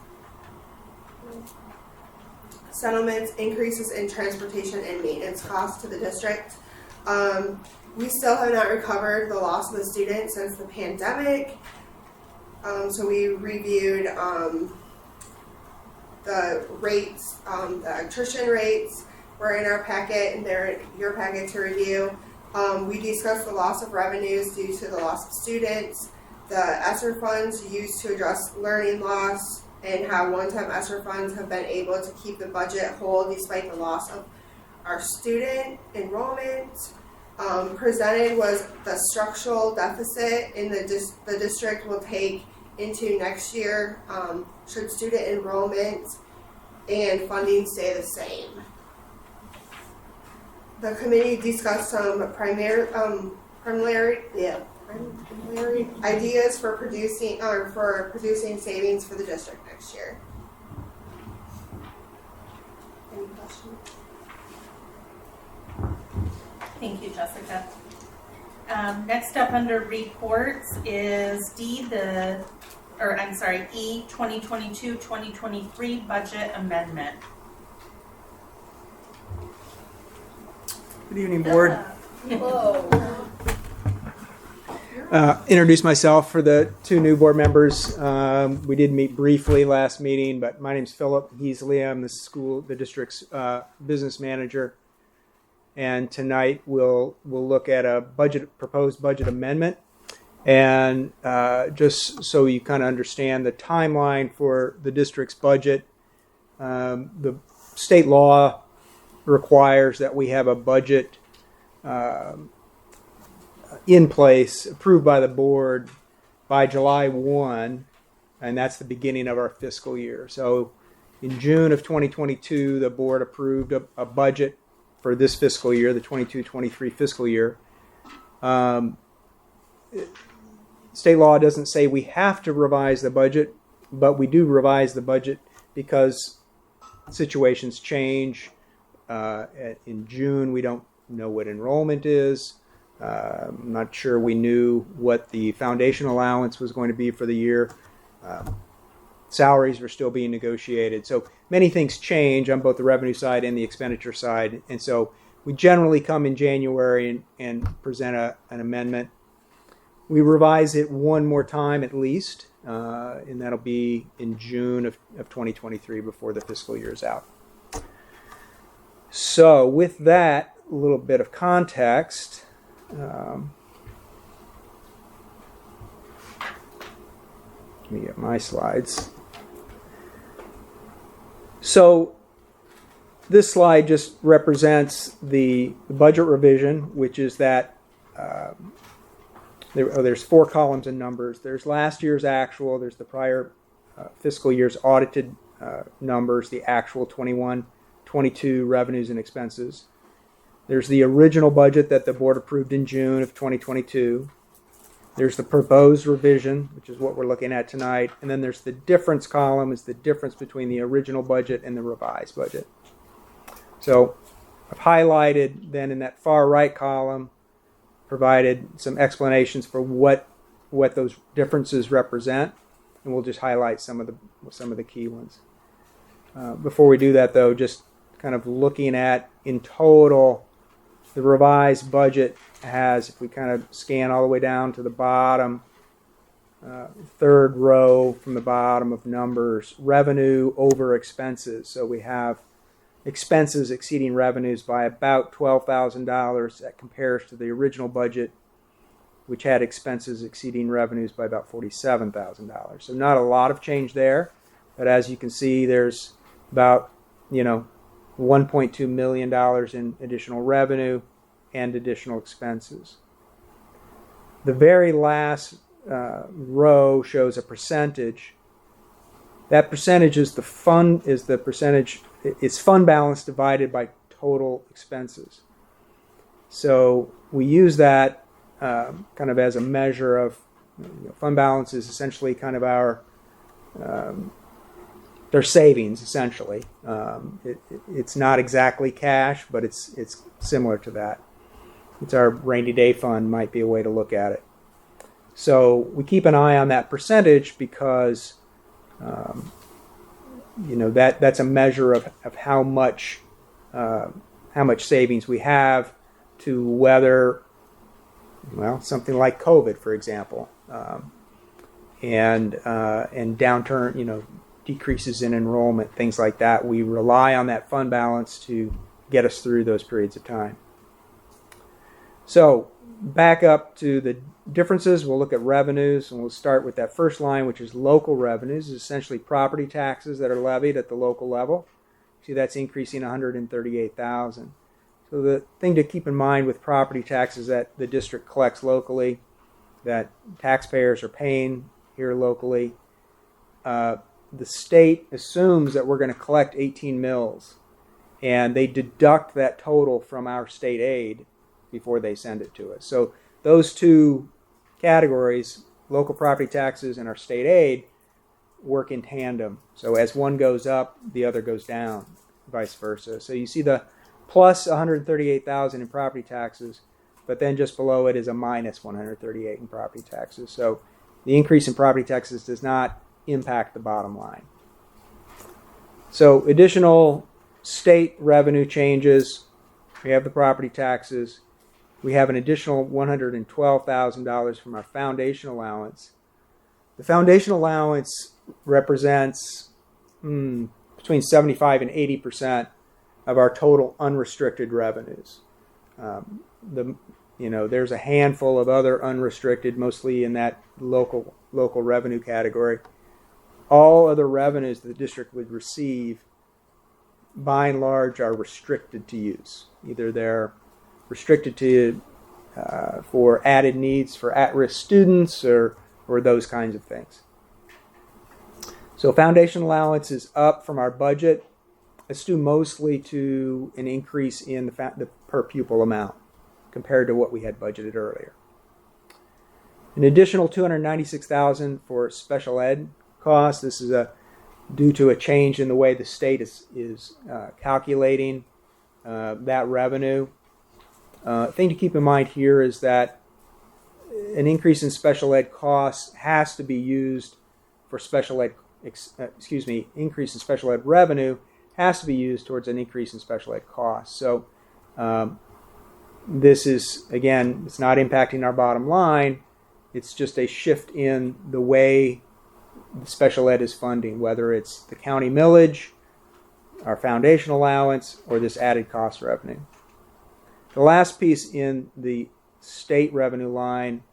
Settlements, increases in transportation and maintenance costs to the district. We still have not recovered the loss of the students since the pandemic. So we reviewed the rates, the attrition rates were in our packet, and they're in your packet to review. We discussed the loss of revenues due to the loss of students, the ESSER funds used to address learning loss, and how one-time ESSER funds have been able to keep the budget whole despite the loss of our student enrollment. Presented was the structural deficit in the district will take into next year should student enrollment and funding stay the same. The committee discussed some primary ideas for producing savings for the district next year. Any questions? Thank you, Jessica. Next up under reports is E, 2022-2023 budget amendment. Good evening, board. Whoa. Introduce myself for the two new board members. We did meet briefly last meeting, but my name's Philip Heasley. I'm the district's business manager. And tonight we'll look at a proposed budget amendment. And just so you kind of understand the timeline for the district's budget, The state law requires that we have a budget in place, approved by the board by July 1, and that's the beginning of our fiscal year. So in June of 2022, the board approved a budget for this fiscal year, the 22-23 fiscal year. State law doesn't say we have to revise the budget, but we do revise the budget because situations change. In June, we don't know what enrollment is. I'm not sure we knew what the foundation allowance was going to be for the year. Salaries were still being negotiated. So many things change on both the revenue side and the expenditure side. And so we generally come in January and present an amendment. We revise it one more time at least, and that'll be in June of 2023 before the fiscal year is out. So with that, a little bit of context. Let me get my slides. So this slide just represents the budget revision, which is that there's 4 columns in numbers. There's last year's actual, there's the prior fiscal year's audited numbers, the actual 21-22 revenues and expenses. There's the original budget that the board approved in June of 2022. There's the proposed revision, which is what we're looking at tonight. And then there's the difference column, is the difference between the original budget and the revised budget. So I've highlighted then in that far right column, provided some explanations for what those differences represent. And we'll just highlight some of the key ones. Before we do that though, just kind of looking at in total, the revised budget has, if we kind of scan all the way down to the bottom, third row from the bottom of numbers, revenue over expenses. So we have expenses exceeding revenues by about $12,000. That compares to the original budget, which had expenses exceeding revenues by about $47,000. So not a lot of change there, but as you can see, there's about, $1.2 million in additional revenue and additional expenses. The very last row shows a percentage. That percentage is fund balance divided by total expenses. So we use that kind of as a measure of fund balance is essentially kind of our their savings essentially. It's not exactly cash, but it's similar to that. It's our rainy day fund might be a way to look at it. So we keep an eye on that percentage because that's a measure of how much savings we have to weather something like COVID, for example, and downturn, decreases in enrollment, things like that. We rely on that fund balance to get us through those periods of time. So back up to the differences, we'll look at revenues, and we'll start with that first line, which is local revenues. It's essentially property taxes that are levied at the local level. See, that's increasing $138,000. So the thing to keep in mind with property taxes that the district collects locally, that taxpayers are paying here locally, the state assumes that we're going to collect 18 mills, and they deduct that total from our state aid before they send it to us. So those two categories, local property taxes and our state aid, work in tandem. So as one goes up, the other goes down, vice versa. So you see the plus $138,000 in property taxes, but then just below it is a minus $138,000 in property taxes. So the increase in property taxes does not impact the bottom line. So additional state revenue changes. We have the property taxes. We have an additional $112,000 from our foundation allowance. The foundation allowance represents between 75 and 80% of our total unrestricted revenues. There's a handful of other unrestricted, mostly in that local revenue category. All other revenues the district would receive by and large, are restricted to use. Either they're restricted to for added needs for at-risk students or those kinds of things. So foundation allowance is up from our budget. It's due mostly to an increase in the per pupil amount compared to what we had budgeted earlier. An additional $296,000 for special ed costs. This is due to a change in the way the state is calculating that revenue. Thing to keep in mind here is that an increase in special ed costs has to be used for special ed. Increase in special ed revenue has to be used towards an increase in special ed costs. So this is, again, it's not impacting our bottom line. It's just a shift in the way the special ed is funding, whether it's the county millage, our foundation allowance, or this added cost revenue. The last piece in the state revenue line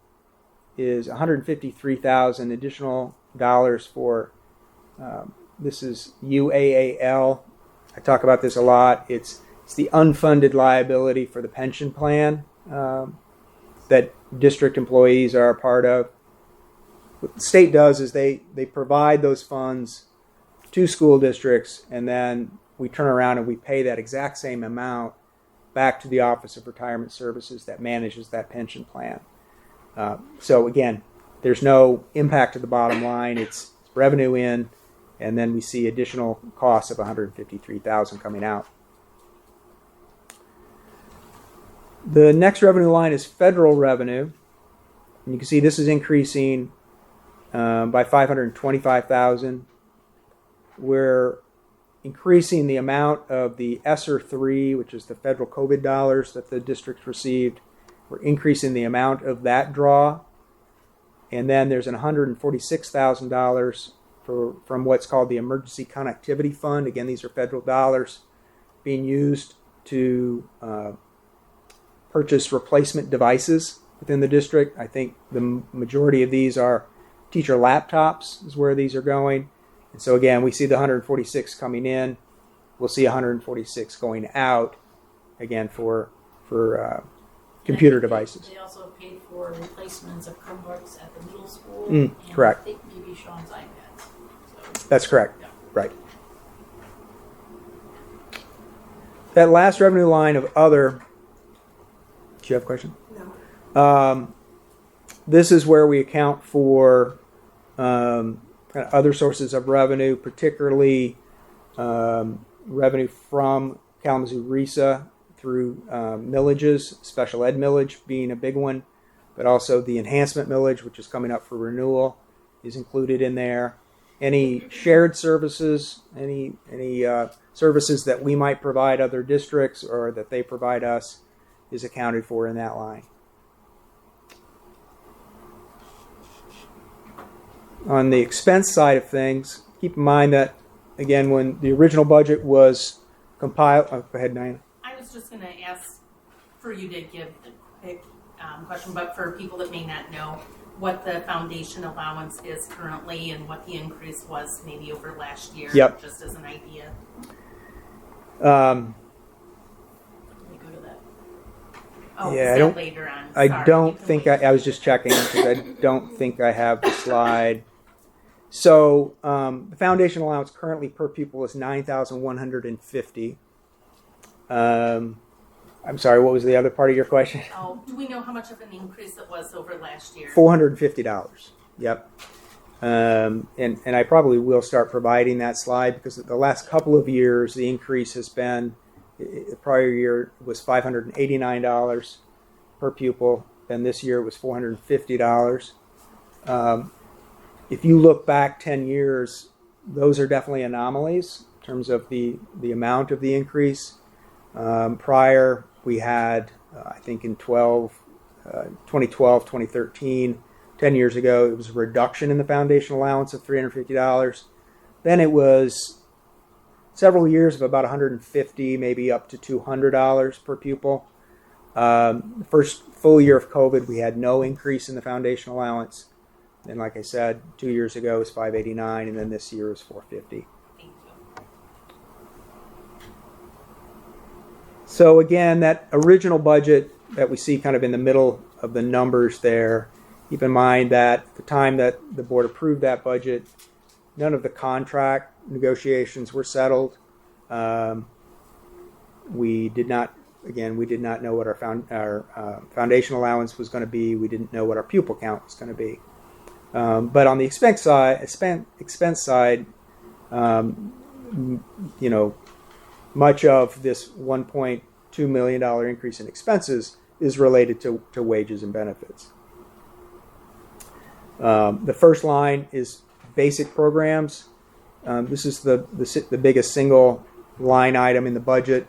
is $153,000 additional dollars for this is UAAL. I talk about this a lot. It's the unfunded liability for the pension plan that district employees are a part of. What the state does is they provide those funds to school districts, and then we turn around and we pay that exact same amount back to the Office of Retirement Services that manages that pension plan. So again, there's no impact to the bottom line. It's revenue in, and then we see additional costs of $153,000 coming out. The next revenue line is federal revenue. And you can see this is increasing by $525,000. We're increasing the amount of the ESSER 3, which is the federal COVID dollars that the districts received. We're increasing the amount of that draw. And then there's an $146,000 from what's called the Emergency Connectivity Fund. Again, these are federal dollars being used to purchase replacement devices within the district. I think the majority of these are teacher laptops is where these are going. And so again, we see the 146 coming in. We'll see 146 going out, again, for computer devices. They also paid for replacements of Chromebooks at the middle school. Mm, correct. I think maybe Sean's iPads. So, That's correct. yeah. Right. That last revenue line of other. Do you have a question? No. This is where we account for kind of other sources of revenue, particularly revenue from Kalamazoo-RESA through millages, special ed millage being a big one, but also the enhancement millage, which is coming up for renewal, is included in there. Any shared services, any services that we might provide other districts or that they provide us is accounted for in that line. On the expense side of things, keep in mind that, again, when the original budget was compiled... Oh, go ahead, Diana. I was just going to ask for you to give the quick question, but for people that may not know what the foundation allowance is currently and what the increase was maybe over last year, Yep. just as an idea. Can we go to that? Oh, Yeah, is I that don't- later on? I Sorry, don't you can think wait. I was just checking because I don't think I have the slide. So the foundation allowance currently per pupil is $9,150. I'm sorry, what was the other part of your question? Oh, do we know how much of an increase it was over last year? $450. Yep. And I probably will start providing that slide because the last couple of years the increase has been, the prior year was $589 per pupil, and this year it was $450. If you look back 10 years, those are definitely anomalies in terms of the amount of the increase. Prior, we had, I think in 2012, 2013, 10 years ago, it was a reduction in the foundation allowance of $350. Then it was several years of about $150, maybe up to $200 per pupil. The first full year of COVID, we had no increase in the foundation allowance. And like I said, 2 years ago it was $589, and then this year is $450. Thank you. So again, that original budget that we see kind of in the middle of the numbers there, keep in mind that at the time that the board approved that budget, none of the contract negotiations were settled. We did not know what our foundation allowance was going to be. We didn't know what our pupil count was going to be. But on the expense side, much of this $1.2 million increase in expenses is related to wages and benefits. The first line is basic programs. This is the biggest single line item in the budget.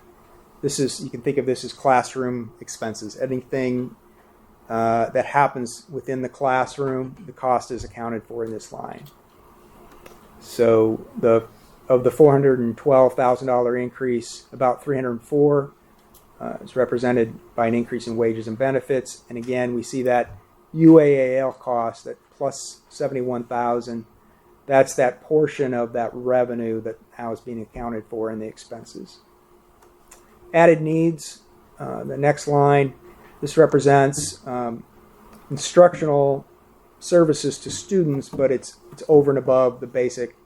You can think of this as classroom expenses. Anything that happens within the classroom, the cost is accounted for in this line. So of the $412,000 increase, about $304,000 is represented by an increase in wages and benefits. And again, we see that UAAL cost at plus $71,000. That's that portion of that revenue that now is being accounted for in the expenses. Added needs, the next line, this represents instructional services to students, but it's over and above the basic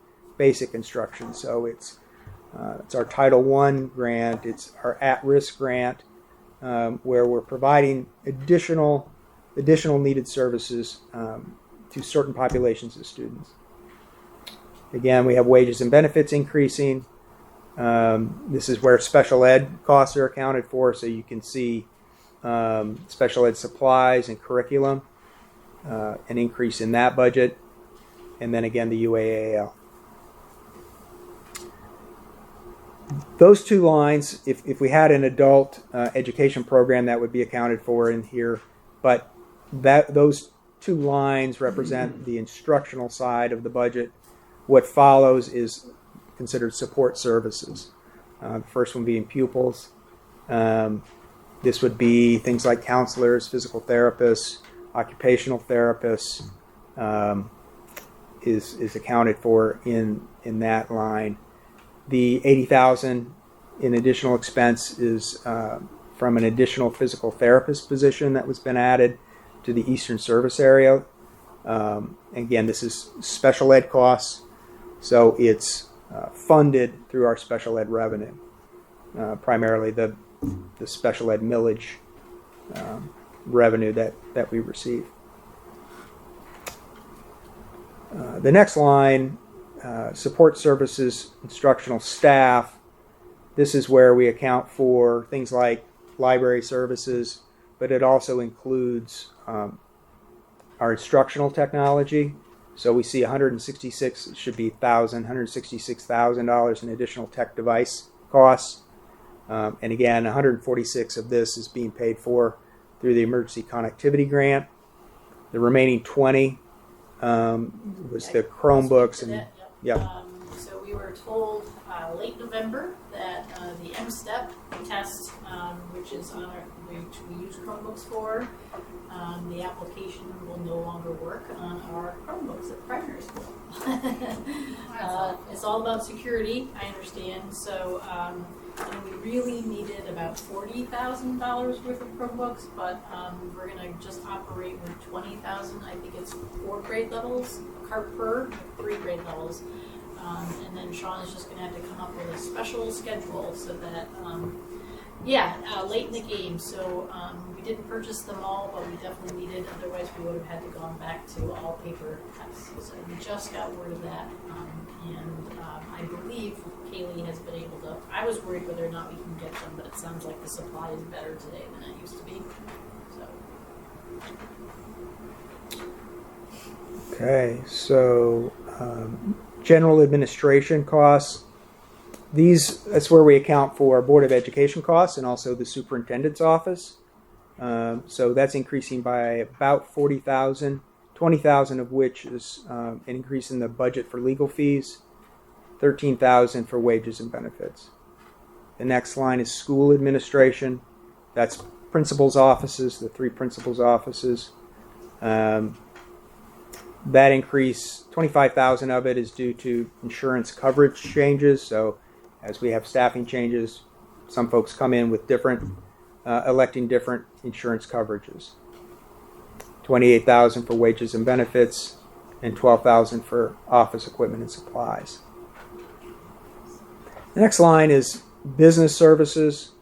instruction. So it's our Title I grant, it's our at-risk grant, where we're providing additional needed services to certain populations of students. Again, we have wages and benefits increasing. This is where special ed costs are accounted for, so you can see special ed supplies and curriculum, an increase in that budget, and then again the UAAL. Those two lines, if we had an adult education program, that would be accounted for in here, but those two lines represent the instructional side of the budget. What follows is considered support services. The first one being pupils. This would be things like counselors, physical therapists, occupational therapists, is accounted for in that line. The $80,000 in additional expense is from an additional physical therapist position that was been added to the Eastern Service Area. Again, this is special ed costs, so it's funded through our special ed revenue, primarily the special ed millage revenue that we receive. The next line, support services, instructional staff. This is where we account for things like library services, but it also includes our instructional technology. So we see $166,000 in additional tech device costs. And again, 146 of this is being paid for through the emergency connectivity grant. The remaining 20 was the Chromebooks and So we were told late November that the M-STEP test, which is which we use Chromebooks for, the application will no longer work on our Chromebooks at primary school. It's all about security, I understand. So and we really needed about $40,000 worth of Chromebooks, but we're going to just operate with 20,000. I think it's 4 grade levels, per 3 grade levels. And then Sean is just going to have to come up with a special schedule so that, late in the game. So we didn't purchase them all, but we definitely needed. Otherwise, we would have had to gone back to all paper tests. So we just got word of that, and I believe Kaylee has been able to. I was worried whether or not we can get them, but it sounds like the supply is better today than it used to be. So. Okay, so general administration costs. That's where we account for Board of Education costs and also the superintendent's office. So that's increasing by about $40,000, $20,000 of which is an increase in the budget for legal fees, $13,000 for wages and benefits. The next line is school administration. That's principals' offices, the 3 principals' offices. That increase, $25,000 of it is due to insurance coverage changes. So as we have staffing changes, some folks come in with different, electing different insurance coverages. $28,000 for wages and benefits, and $12,000 for office equipment and supplies. The next line is business services.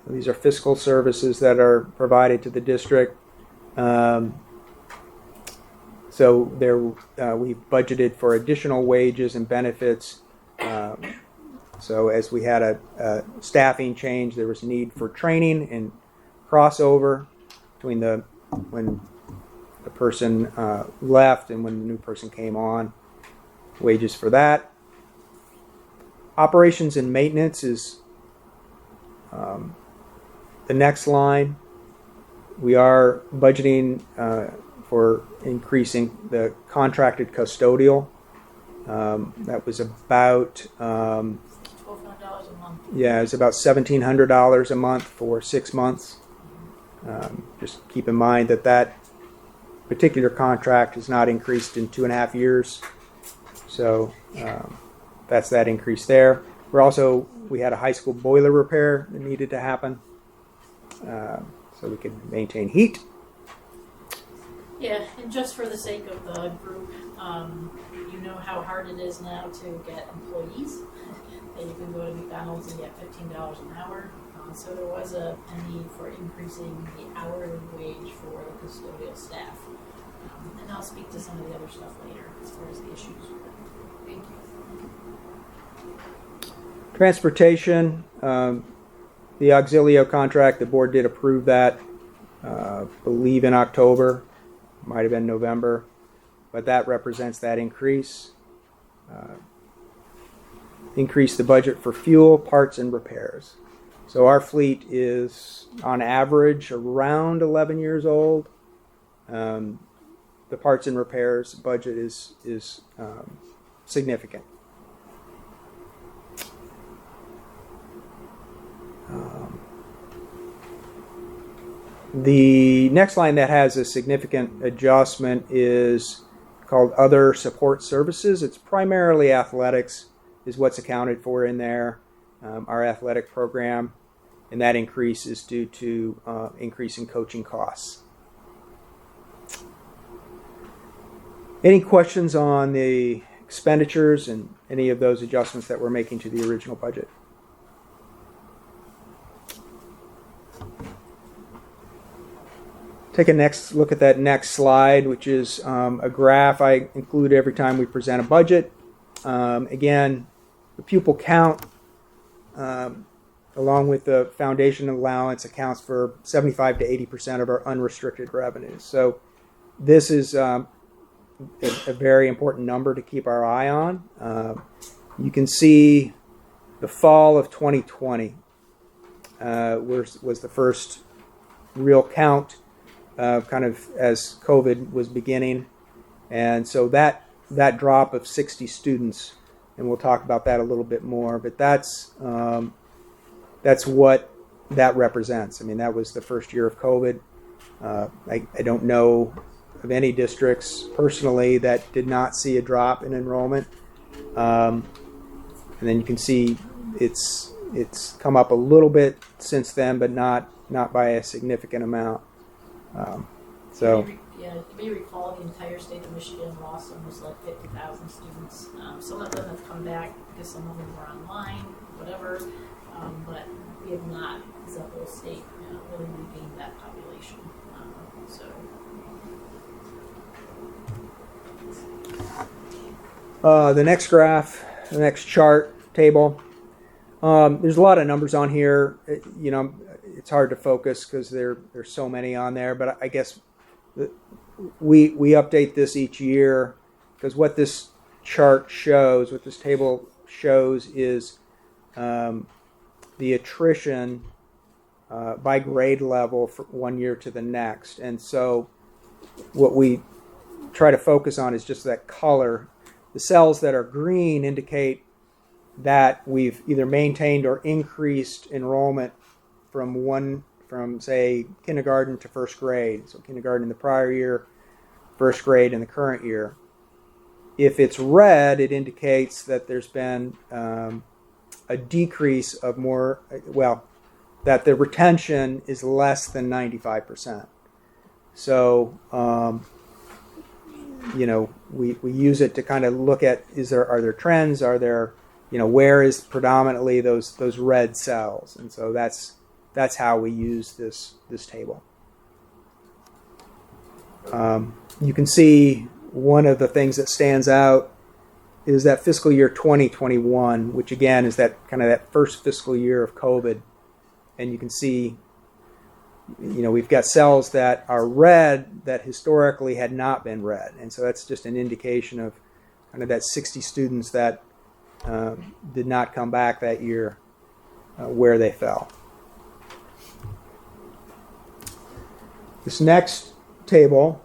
These are fiscal services that are provided to the district. So there, we've budgeted for additional wages and benefits. So as we had a staffing change, there was need for training and crossover between when the person left and when the new person came on. Wages for that. Operations and maintenance is the next line. We are budgeting for increasing the contracted custodial. That was about $1,200 a month. yeah, it's about $1,700 a month for 6 months. Just keep in mind that particular contract has not increased in 2.5 years, so that's that increase there. We had a high school boiler repair that needed to happen, so we could maintain heat. Yeah, and just for the sake of the group, you know how hard it is now to get employees. And you can go to McDonald's and get $15 an hour. So there was a need for increasing the hourly wage for the custodial staff. And I'll speak to some of the other stuff later as far as the issues. Thank you. Transportation, the Auxilio contract, the board did approve that, believe in October, might have been November, but that represents that increase. Increase the budget for fuel, parts, and repairs. So our fleet is on average around 11 years old. The parts and repairs budget is significant. The next line that has a significant adjustment is called Other Support Services. It's primarily athletics is what's accounted for in there, our athletic program, and that increase is due to increase in coaching costs. Any questions on the expenditures and any of those adjustments that we're making to the original budget? Take a next look at that next slide, which is a graph I include every time we present a budget. Again, the pupil count, along with the foundation allowance, accounts for 75 to 80% of our unrestricted revenues. So this is a very important number to keep our eye on. You can see the fall of 2020 was the first real count, kind of as COVID was beginning, and so that drop of 60 students, and we'll talk about that a little bit more, but that's what that represents. I mean, that was the first year of COVID. I don't know of any districts personally that did not see a drop in enrollment, and then you can see it's come up a little bit since then, but not by a significant amount. You may recall the entire state of Michigan lost almost like 50,000 students. Some of them have come back because some of them were online, whatever, but we have not, as a whole state, really regained that population. The next graph, the next chart table. There's a lot of numbers on here. It's hard to focus because there's so many on there. But I guess we update this each year because what this chart shows, what this table shows, is the attrition by grade level from one year to the next. And so what we try to focus on is just that color. The cells that are green indicate that we've either maintained or increased enrollment from say kindergarten to first grade. So kindergarten in the prior year, first grade in the current year. If it's red, it indicates that there's been a decrease of that the retention is less than 95%. So, we use it to kind of look at, are there trends? Are there, where is predominantly those red cells? And so that's how we use this table. You can see one of the things that stands out is that fiscal year 2021, which again is that kind of that first fiscal year of COVID. And you can see, we've got cells that are red that historically had not been red. And so that's just an indication of kind of that 60 students that did not come back that year, where they fell. This next table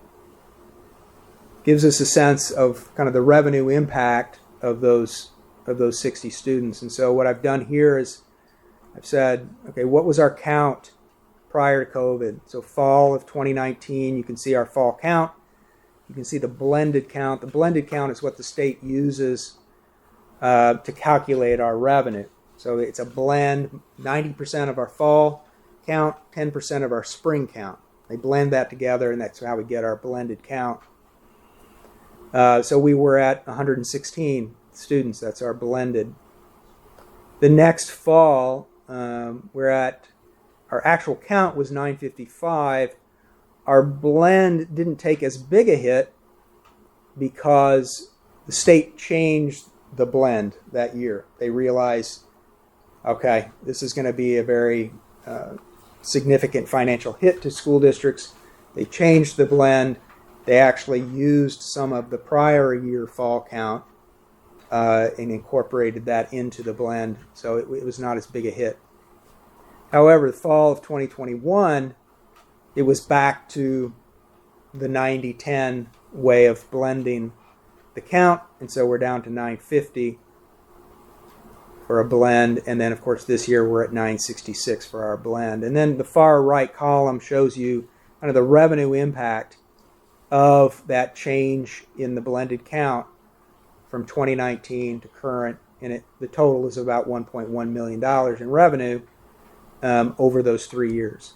gives us a sense of kind of the revenue impact of those 60 students. And so what I've done here is I've said, okay, what was our count prior to COVID? So fall of 2019, you can see our fall count. You can see the blended count. The blended count is what the state uses to calculate our revenue. So it's a blend, 90% of our fall count, 10% of our spring count. They blend that together, and that's how we get our blended count. So we were at 116 students. That's our blended. The next fall, we're at, our actual count was 955. Our blend didn't take as big a hit because the state changed the blend that year. They realized, okay, this is going to be a very significant financial hit to school districts. They changed the blend. They actually used some of the prior year fall count and incorporated that into the blend, so it was not as big a hit. However, the fall of 2021, it was back to the 90-10 way of blending the count, and so we're down to 950 for a blend, and then of course this year we're at 966 for our blend. And then the far right column shows you kind of the revenue impact of that change in the blended count from 2019 to current, and the total is about $1.1 million in revenue over those 3 years.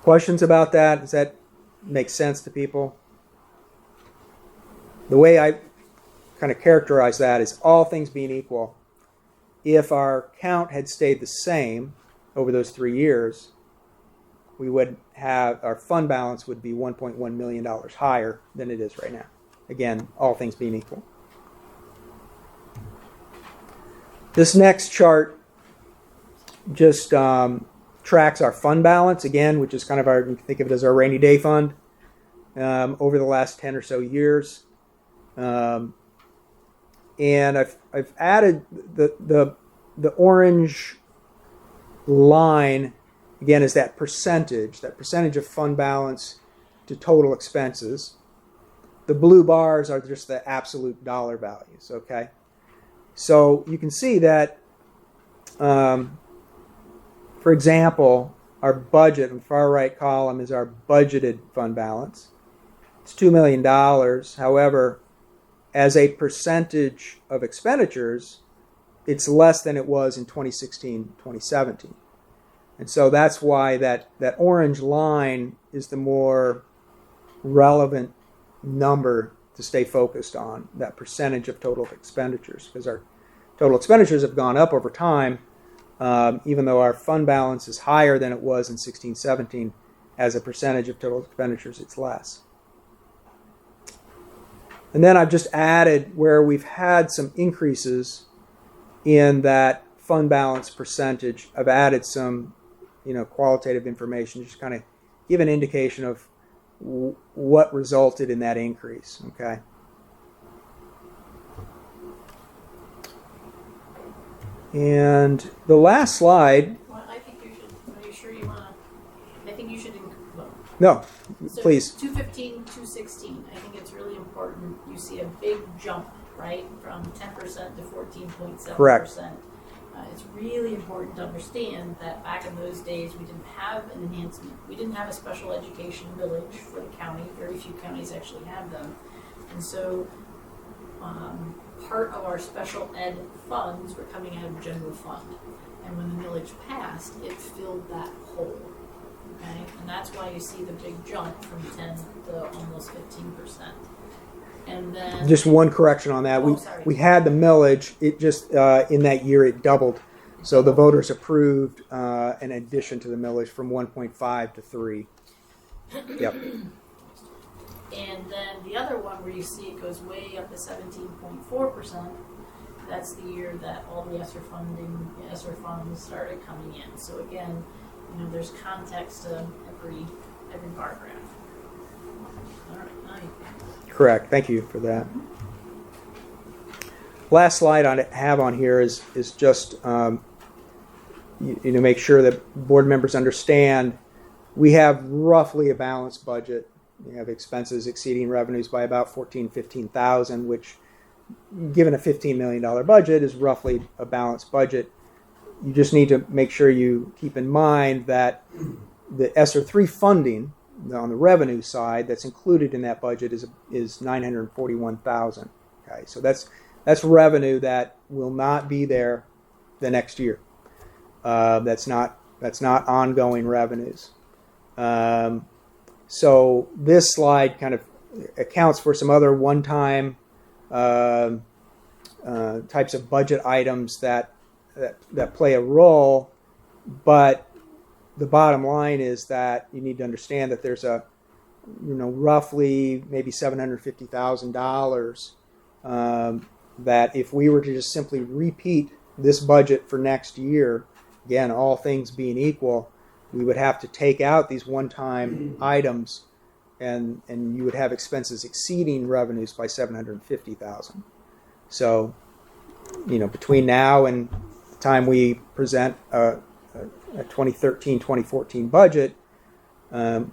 Questions about that? Does that make sense to people? The way I kind of characterize that is, all things being equal, if our count had stayed the same over those 3 years, we would have, our fund balance would be $1.1 million higher than it is right now. Again, all things being equal. This next chart just tracks our fund balance, again, which is kind of our, you can think of it as our rainy day fund, over the last 10 or so years. And I've added the orange line, again, is that percentage of fund balance to total expenses. The blue bars are just the absolute dollar values, okay? So you can see that, for example, our budget, in the far right column, is our budgeted fund balance. It's $2 million. However, as a percentage of expenditures, it's less than it was in 2016, 2017. And so that's why that orange line is the more relevant number to stay focused on, that percentage of total expenditures, because our total expenditures have gone up over time, even though our fund balance is higher than it was in 16, 17, as a percentage of total expenditures, it's less. And then I've just added where we've had some increases in that fund balance percentage. I've added some, qualitative information, just kind of give an indication of what resulted in that increase, okay? And the last slide. Well, I think you should, are you sure you want to, I think you should, No, so please. 215, 216, I think it's really important. You see a big jump, right, from 10% to 14.7%. Correct. It's really important to understand that back in those days, we didn't have an enhancement. We didn't have a special education village for the county. Very few counties actually have them. And so part of our special ed funds were coming out of general fund. And when the millage passed, it filled that hole. Okay? And that's why you see the big jump from 10 to almost 15%. And then Just one correction on that. Sorry. We had the millage. It just in that year it doubled. So the voters approved an addition to the millage from 1.5 to 3. Yep. And then the other one where you see it goes way up to 17.4%, that's the year that all the ESSER funds started coming in. So again, there's context to every bar graph. All right, now you Correct. Thank you for that. Last slide I have on here is just make sure that board members understand we have roughly a balanced budget. We have expenses exceeding revenues by about $15,000, which, given a $15 million budget, is roughly a balanced budget. You just need to make sure you keep in mind that the ESSER 3 funding on the revenue side that's included in that budget is $941,000. Okay, so that's revenue that will not be there the next year. That's not ongoing revenues. So this slide kind of accounts for some other one-time types of budget items that play a role, but the bottom line is that you need to understand that there's a roughly maybe $750,000 that if we were to just simply repeat this budget for next year, again, all things being equal, we would have to take out these one-time items, and you would have expenses exceeding revenues by $750,000. So, between now and the time we present a 2013-2014 budget,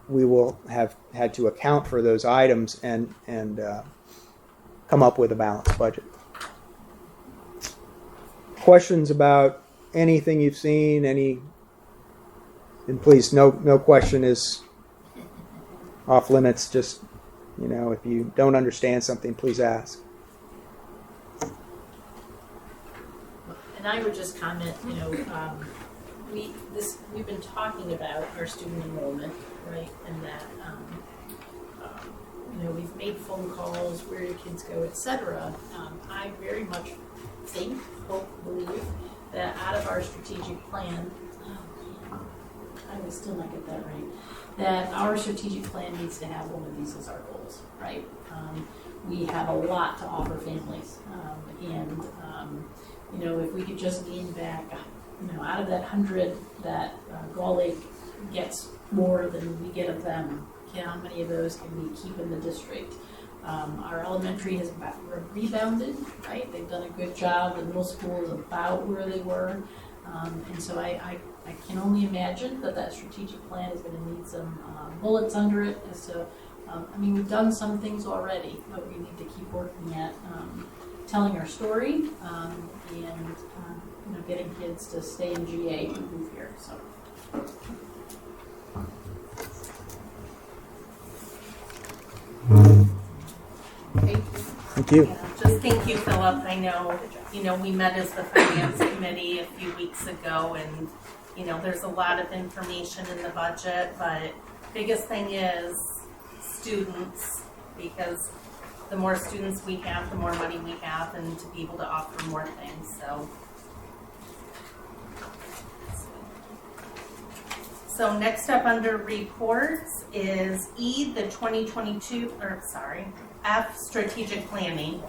we will have had to account for those items and come up with a balanced budget. Questions about anything you've seen? And please, no question is off limits. Just, if you don't understand something, please ask. And I would just comment, we've been talking about our student enrollment, right? And that, we've made phone calls, where do kids go, etc. I very much think, hope, believe that out of our strategic plan, I would still not get that right, that our strategic plan needs to have one of these as our goals, right? We have a lot to offer families, and if we could just gain back, out of that 100 that Gull Lake gets more than we get of them, how many of those can we keep in the district? Our elementary has rebounded, right? They've done a good job. The middle school is about where they were, and so I can only imagine that strategic plan is going to need some bullets under it as to, we've done some things already, but we need to keep working at telling our story and getting kids to stay in GA and move here. So. Thank you. Just thank you, Philip. I know, we met as the finance committee a few weeks ago, and there's a lot of information in the budget, but biggest thing is students, because the more students we have, the more money we have, and to be able to offer more things. So next up under reports is the 2022, F, strategic planning.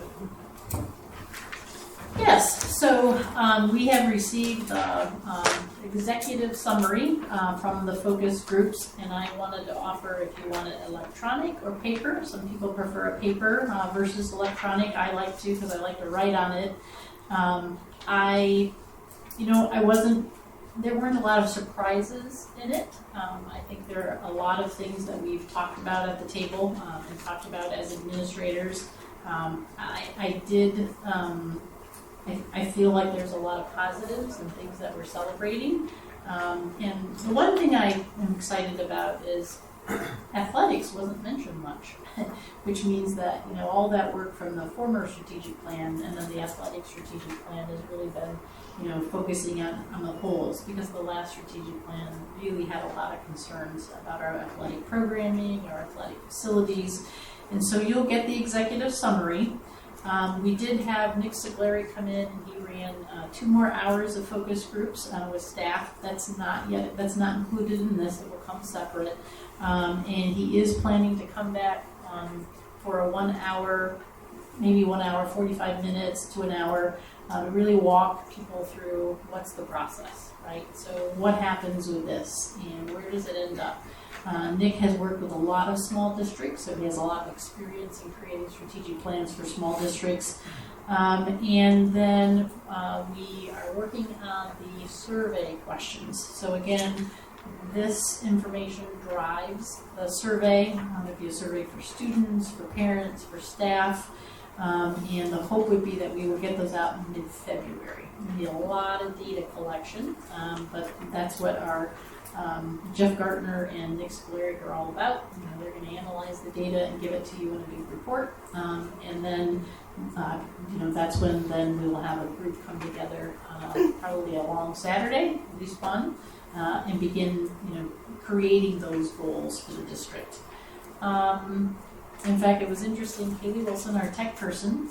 Yes, so we have received the executive summary from the focus groups, and I wanted to offer if you want it electronic or paper. Some people prefer a paper versus electronic. I like to because I like to write on it. There weren't a lot of surprises in it. I think there are a lot of things that we've talked about at the table and talked about as administrators. I feel like there's a lot of positives and things that we're celebrating. And the one thing I am excited about is Athletics wasn't mentioned much, which means that, you know, all that work from the former strategic plan and then the athletic strategic plan has really been, you know, focusing on the goals, because the last strategic plan really had a lot of concerns about our athletic programming, our athletic facilities. And so you'll get the executive summary. We did have Nick Sigleri come in, and he ran 2 more hours of focus groups with staff. That's not included in this. It will come separate. And he is planning to come back for a 1 hour, maybe 1 hour, 45 minutes to an hour, to really walk people through what's the process, right? So what happens with this, and where does it end up? Nick has worked with a lot of small districts, so he has a lot of experience in creating strategic plans for small districts. And then we are working on the survey questions. So again, this information drives the survey. It'd be a survey for students, for parents, for staff. And the hope would be that we will get those out in mid-February. We need a lot of data collection, but that's what our Jeff Gartner and Nick Sigleri are all about. You know, they're going to analyze the data and give it to you in a big report, and then you know, that's when then we will have a group come together, probably a long Saturday, at least fun, and begin, you know, creating those goals for the district. In fact, it was interesting, Kaylee Wilson, our tech person,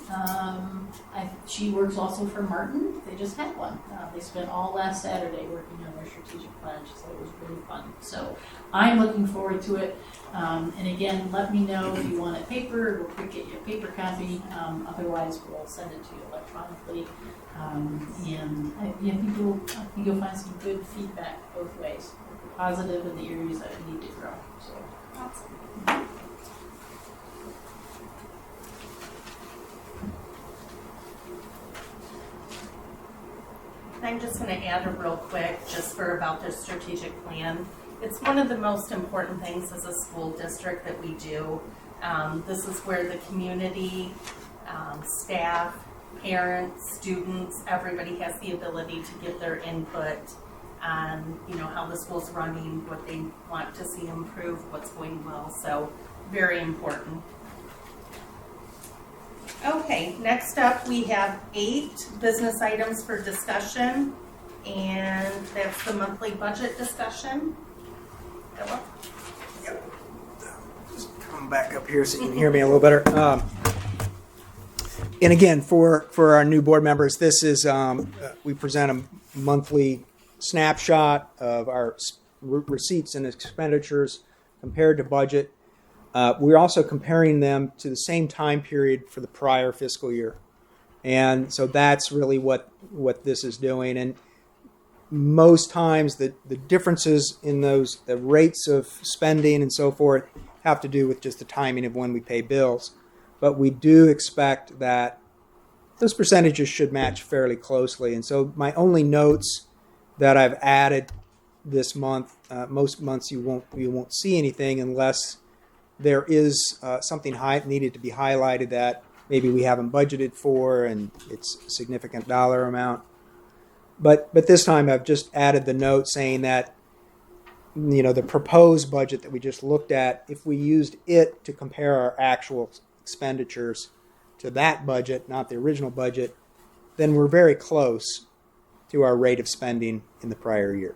she works also for Martin. They just had one. They spent all last Saturday working on their strategic plan. She said it was really fun. So I'm looking forward to it. And again, let me know if you want it paper. We'll quick get you a paper copy. Otherwise, we'll send it to you electronically. And I think you'll find some good feedback both ways, positive in the areas that we need to grow. So awesome. I'm just going to add a real quick just for about the strategic plan. It's one of the most important things as a school district that we do. This is where the community, staff, parents, students, everybody has the ability to give their input on, you know, how the school's running, what they want to see improve, what's going well. So very important. Okay, next up we have 8 business items for discussion, and that's the monthly budget discussion. Philip? Yep. Just come back up here so you can hear me a little better. And again, for our new board members, this is, we present a monthly snapshot of our receipts and expenditures compared to budget. We're also comparing them to the same time period for the prior fiscal year. And so that's really what this is doing. And most times the differences in the rates of spending and so forth have to do with just the timing of when we pay bills. But we do expect that those percentages should match fairly closely. And so my only notes that I've added this month, most months you won't see anything unless there is something needed to be highlighted that maybe we haven't budgeted for and it's a significant dollar amount. But this time I've just added the note saying that, you know, the proposed budget that we just looked at, if we used it to compare our actual expenditures to that budget, not the original budget, then we're very close to our rate of spending in the prior year.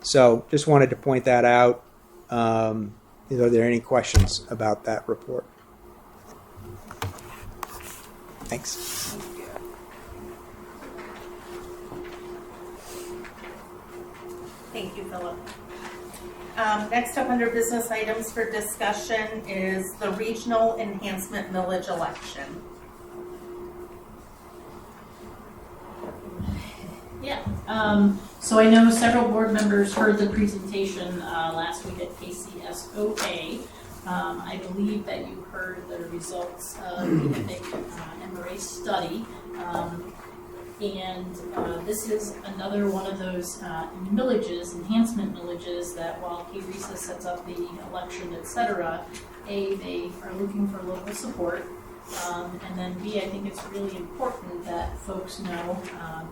So just wanted to point that out. Are there any questions about that report? Thanks. Thank you, Philip. Next up under business items for discussion is the regional enhancement millage election. Yeah, so I know several board members heard the presentation last week at KCSOA. I believe that you heard the results of the EPIC MRA study. And this is another one of those millages, enhancement millages, that while KRESA sets up the election, etc., A, they are looking for local support. And then B, I think it's really important that folks know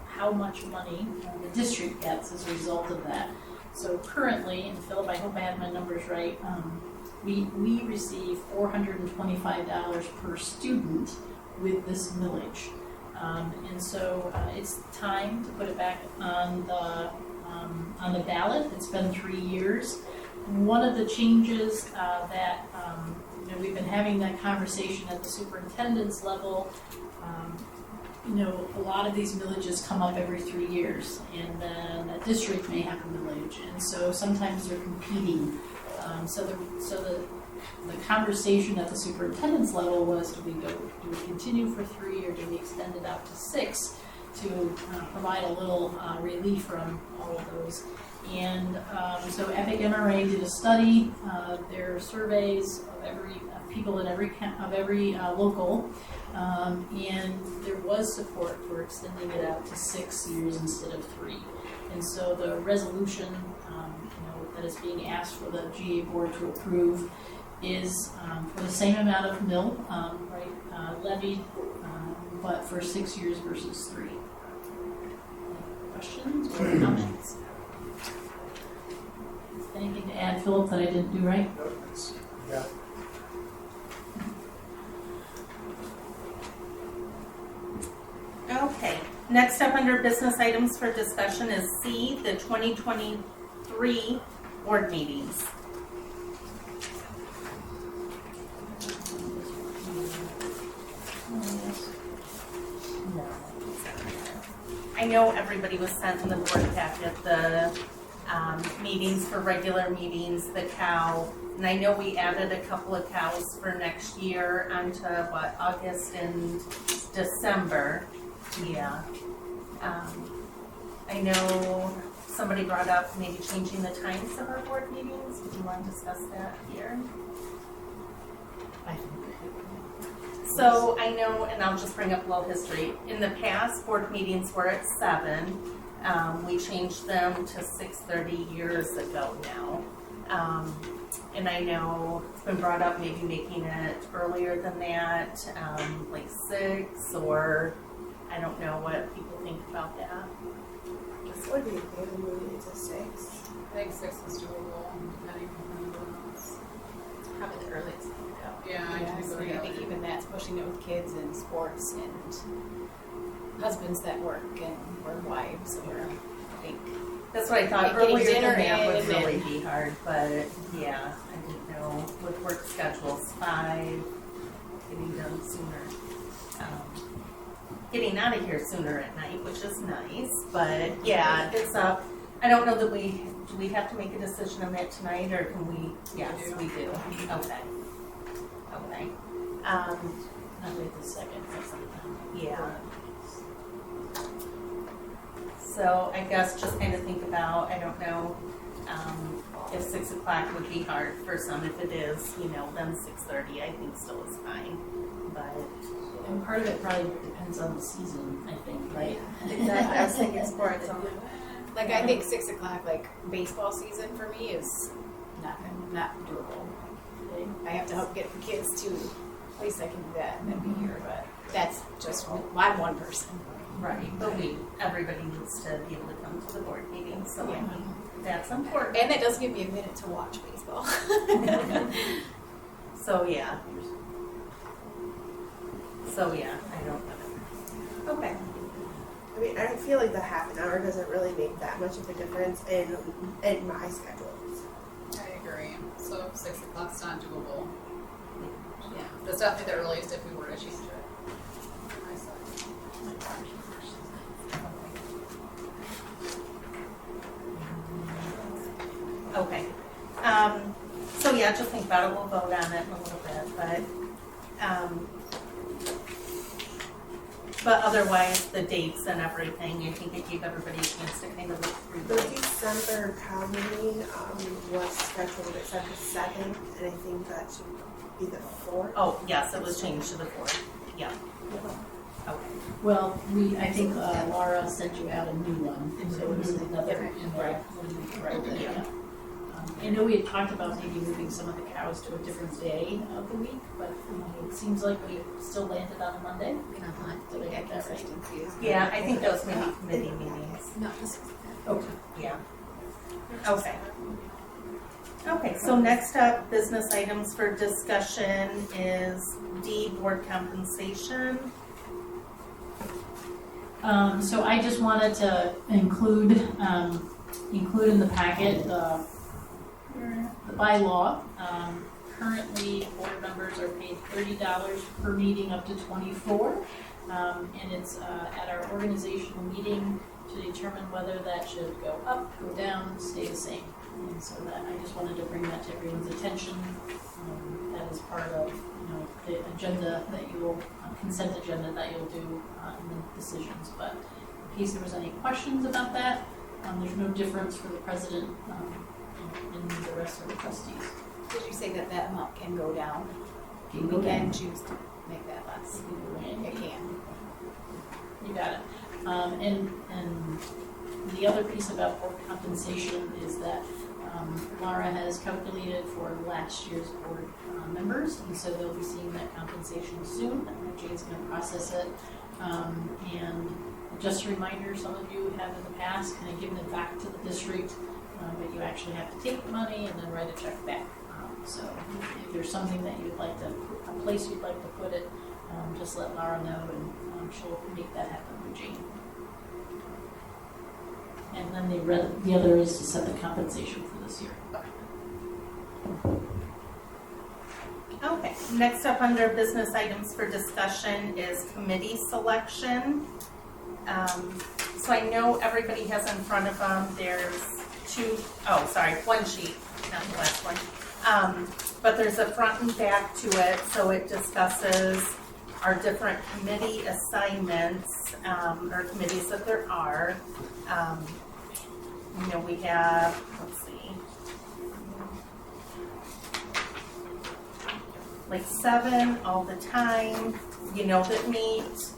how much money the district gets as a result of that. So currently, and Philip, I hope I have my numbers right, we receive $425 per student with this millage. And so it's time to put it back on the ballot. It's been 3 years. One of the changes that we've been having that conversation at the superintendent's level. A lot of these villages come up every 3 years, and then a district may have a village, and so sometimes they're competing. So the conversation at the superintendent's level was, do we continue for 3 or do we extend it out to 6 to provide a little relief from all of those? And so Epic MRA did a study. Their surveys of people in every local, and there was support for extending it out to 6 years instead of 3. And so the resolution, that is being asked for the GA board to approve is for the same amount of mill, levied, but for 6 years versus 3. Questions or comments? Anything to add, Philip, that I didn't do right? No, that's, yeah. Okay, next up under business items for discussion is C, the 2023 board meetings. I know everybody was sent in the board packet the meetings for regular meetings, the cow, and I know we added a couple of cows for next year onto August and December. Yeah. I know somebody brought up maybe changing the times of our board meetings. Would you want to discuss that here? So I know, and I'll just bring up a little history. In the past, board meetings were at 7. We changed them to 6:30 years ago now. And I know it's been brought up maybe making it earlier than that, like 6, or I don't know what people think about that. What do you think of moving it to 6? I think 6 is doable, depending on the rules. It's probably the earliest we can go. Yeah, I think even that's pushing it with kids and sports and husbands that work and or wives, or I think. That's what I thought. Getting Earlier dinner than that would in really and- be hard, but yeah, I didn't know with work schedules, 5, getting done sooner. Getting out of here sooner at night, which is nice, but yeah, it's up. I don't know that do we have to make a decision on that tonight, or can we? Yes, we do. Okay. Okay. Not wait the second or something. Yeah. So I guess just kind of think about, I don't know, if 6 o'clock would be hard for some. If it is, then 6:30 I think still is fine. But And part of it probably depends on the season, I think, right? Exactly. I was thinking sports. Like I think 6 o'clock, like baseball season for me is not doable. I have to help get the kids to. At least I can do that and then be here, but that's just I'm one person. right, but everybody needs to be able to come to the board meeting, so Yeah. that's important. And that does give me a minute to watch baseball. So yeah, I don't know. Okay. I mean, I feel like the half an hour doesn't really make that much of a difference in my schedule. I agree. So 6 o'clock's not doable. Yeah, that's definitely the earliest if we were to change it. On my side. Okay. So yeah, just think about it. We'll vote on it in a little bit, but otherwise, the dates and everything, I think it gave everybody a chance to kind of look through The them. December cow meeting was scheduled at the 7th, and I think that should be the 4th. Oh, yes, it was changed to the 4th. Yeah. Okay. Well, I think Laura sent you out a new one, so it was another, right, yeah. I know we had talked about maybe moving some of the cows to a different day of the week, but it seems like we still landed on a Monday. Did I get that right? Yeah, I think those may be committee meetings. No, this Okay. Yeah. Okay. Okay, so next up, business items for discussion is D, board compensation. So I just wanted to include in the packet the bylaw. Currently, board members are paid $30 per meeting up to 24, and it's at our organizational meeting to determine whether that should go up, go down, stay the same. And so that I just wanted to bring that to everyone's attention. That is part of the agenda that you will consent agenda that you'll do in the decisions. But in case there was any questions about that, there's no difference for the president and the rest of the trustees. Did you say that that amount can go down? Can go We can down. choose to make that less. It can. You got it. And the other piece about board compensation is that Laura has calculated for last year's board members, and so they'll be seeing that compensation soon. Jane's going to process it. And just a reminder, some of you have in the past kind of given it back to the district, but you actually have to take the money and then write a check back. So if there's something that you'd like to, a place you'd like to put it, just let Laura know, and she'll make that happen with Jane. And then the other is to set the compensation for this year. Okay, next up under business items for discussion is committee selection. So I know everybody has in front of them, there's one sheet, not the last one. But there's a front and back to it, so it discusses our different committee assignments, or committees that there are. We have, let's see, like 7 all the time, that meet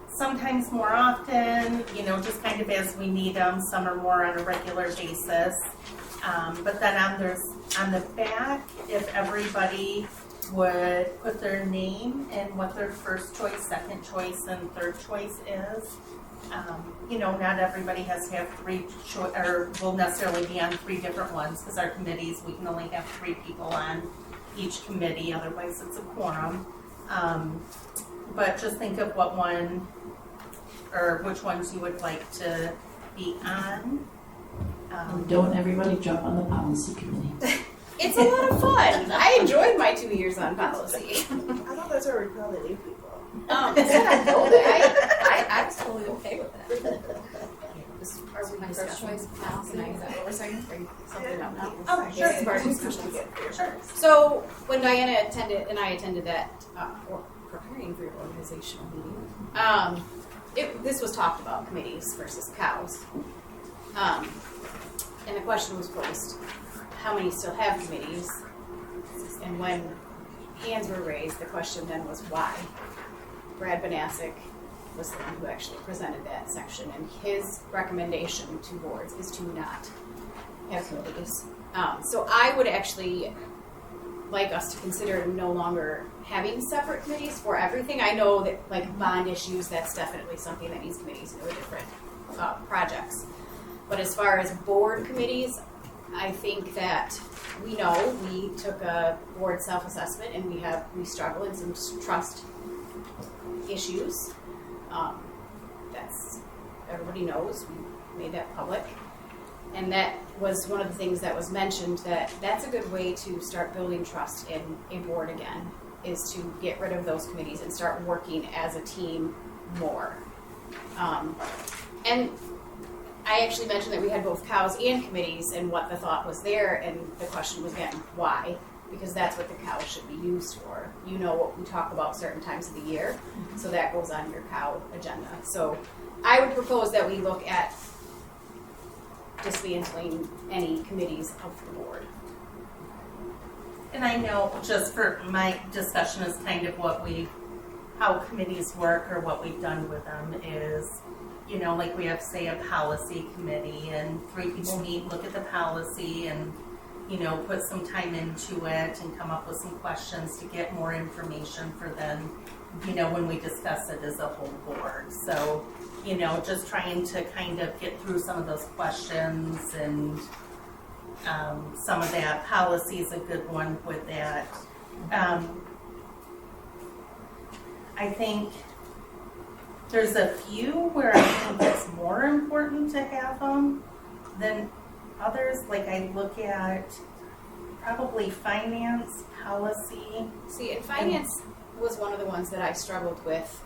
sometimes more often, just kind of as we need them. Some are more on a regular basis. But then on the back, if everybody would put their name and what their first choice, second choice, and third choice is. Not everybody has to have 3 or will necessarily be on 3 different ones, because our committees, we can only have 3 people on each committee, otherwise it's a quorum. But just think of what one, or which ones you would like to be on. And don't everybody jump on the policy committee. It's a lot of fun. I enjoyed my 2 years on policy. I thought that's where we probably leave people. I was totally okay with that. Are we first choice now? Is that what we're saying? Bring something up now? Oh, sure. It's part of discussion. Sure. So when Diana attended that, or preparing for your organizational meeting, this was talked about, committees versus cows. And the question was posed, how many still have committees? And when hands were raised, the question then was why? Brad Banasic was the one who actually presented that section, and his recommendation to boards is to not have committees. So I would actually like us to consider no longer having separate committees for everything. I know that, like bond issues, that's definitely something that needs committees for different projects. But as far as board committees, I think that we took a board self-assessment, and we struggle in some trust issues. That's, everybody knows, we made that public. And that was one of the things that was mentioned, that's a good way to start building trust in a board again, is to get rid of those committees and start working as a team more. And I actually mentioned that we had both cows and committees, and what the thought was there, and the question was again, why? Because that's what the cows should be used for. What we talk about certain times of the year, so that goes on your cow agenda. So I would propose that we look at dismantling any committees of the board. And I know, just for my discussion is kind of how committees work, or what we've done with them is, like we have, say, a policy committee, and 3 people meet, look at the policy, and, put some time into it and come up with some questions to get more information for them, when we discuss it as a whole board. So, just trying to kind of get through some of those questions and some of that. Policy is a good one with that. I think there's a few where I think it's more important to have them than others. Like I look at probably finance, policy. See, and finance was one of the ones that I struggled with.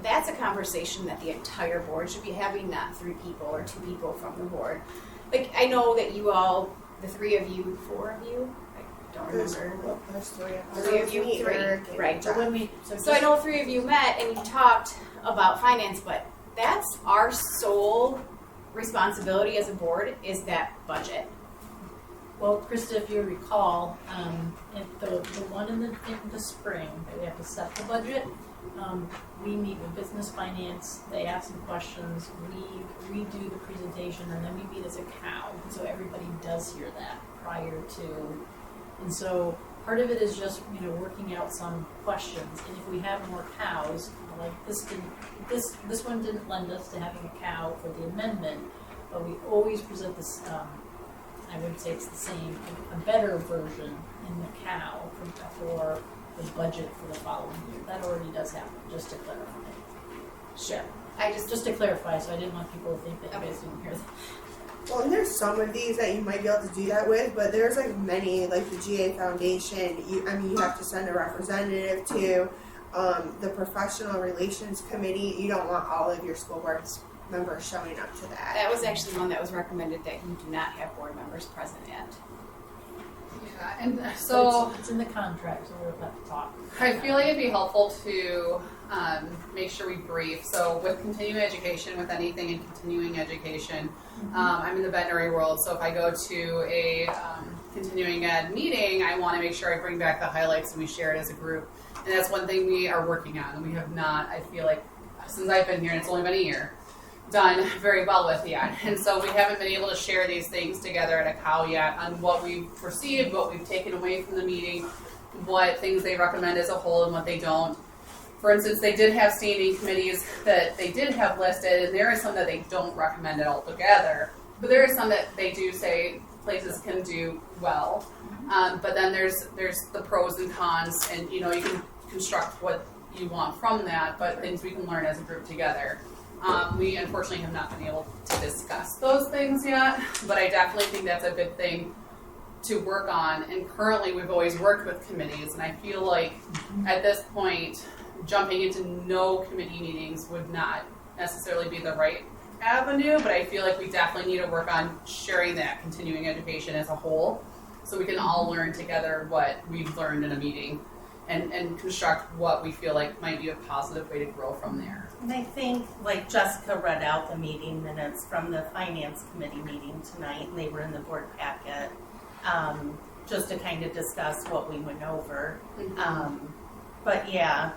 That's a conversation that the entire board should be having, not 3 people or 2 people from the board. Like, I know that you all, the 3 of you, 4 of you, I don't remember. There's 3 3 of you, Me, 3, Eric, and right. John. So I know 3 of you met and you talked about finance, but that's our sole responsibility as a board, is that budget. Well, Krista, if you recall, the one in the spring that we have to set the budget, we meet with business finance, they ask some questions, we redo the presentation, and then we meet as a cow. So everybody does hear that prior to, and so part of it is just, working out some questions. And if we have more cows, like this one didn't lend us to having a cow for the amendment, but we always present this, I wouldn't say it's the same, a better version in the cow for the budget for the following year. That already does happen, just to clarify. Sure. Just to clarify, so I didn't want people to think that you guys didn't hear that. Well, and there's some of these that you might be able to do that with, but there's like many, like the GA Foundation. You have to send a representative to the Professional Relations Committee. You don't want all of your school board members showing up to that. That was actually one that was recommended, that you do not have board members present at. Yeah, and so it's in the contract, so we'll have to talk. I feel like it'd be helpful to make sure we brief. So with continuing education, with anything in continuing education, I'm in the veterinary world, so if I go to a continuing ed meeting, I want to make sure I bring back the highlights and we share it as a group. And that's one thing we are working on, and we have not, I feel like, since I've been here, and it's only been a year, done very well with yet. And so we haven't been able to share these things together at a cow yet on what we've received, what we've taken away from the meeting, what things they recommend as a whole and what they don't. For instance, they did have standing committees that they did have listed, and there are some that they don't recommend it altogether. But there are some that they do say places can do well. But then there's the pros and cons, and you can construct what you want from that, but things we can learn as a group together. We unfortunately have not been able to discuss those things yet, but I definitely think that's a good thing to work on. And currently we've always worked with committees, and I feel like at this point, jumping into no committee meetings would not necessarily be the right avenue, but I feel like we definitely need to work on sharing that continuing education as a whole, so we can all learn together what we've learned in a meeting and construct what we feel like might be a positive way to grow from there. And I think, like Jessica read out the meeting minutes from the Finance Committee meeting tonight, and they were in the board packet, just to kind of discuss what we went over. But yeah,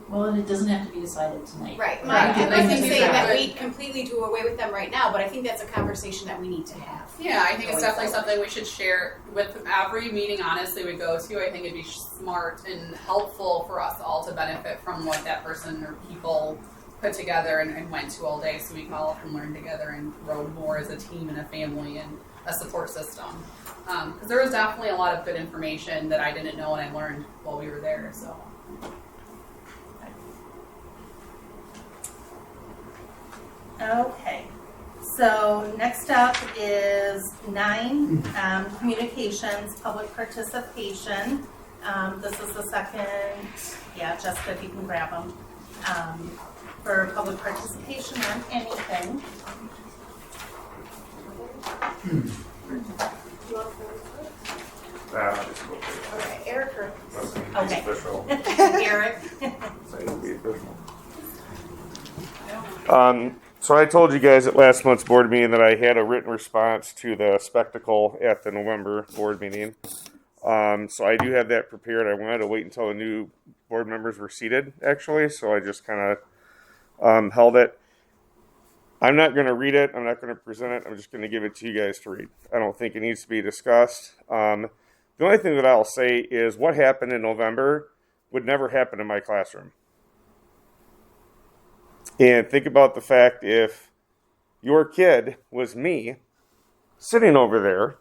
Well, and it doesn't have to be decided tonight. Right. Right. I'm not saying that we completely do away with them right now, but I think that's a conversation that we need to have. Yeah, I think it's definitely something we should share with every meeting, honestly, we go to. I think it'd be smart and helpful for us all to benefit from what that person or people put together and went to all day, so we can all can learn together and grow more as a team and a family and a support system. Because there was definitely a lot of good information that I didn't know and I learned while we were there. So. okay. So next up is 9, communications, public participation. This is the second, Jessica, if you can grab them, for public participation on anything. Okay, Eric. Okay. Official. Eric. So I told you guys at last month's board meeting that I had a written response to the spectacle at the November board meeting. So I do have that prepared. I wanted to wait until the new board members were seated, actually, so I just kind of held it. I'm not going to read it. I'm not going to present it. I'm just going to give it to you guys to read. I don't think it needs to be discussed. The only thing that I'll say is what happened in November would never happen in my classroom. And think about the fact if your kid was me sitting over there,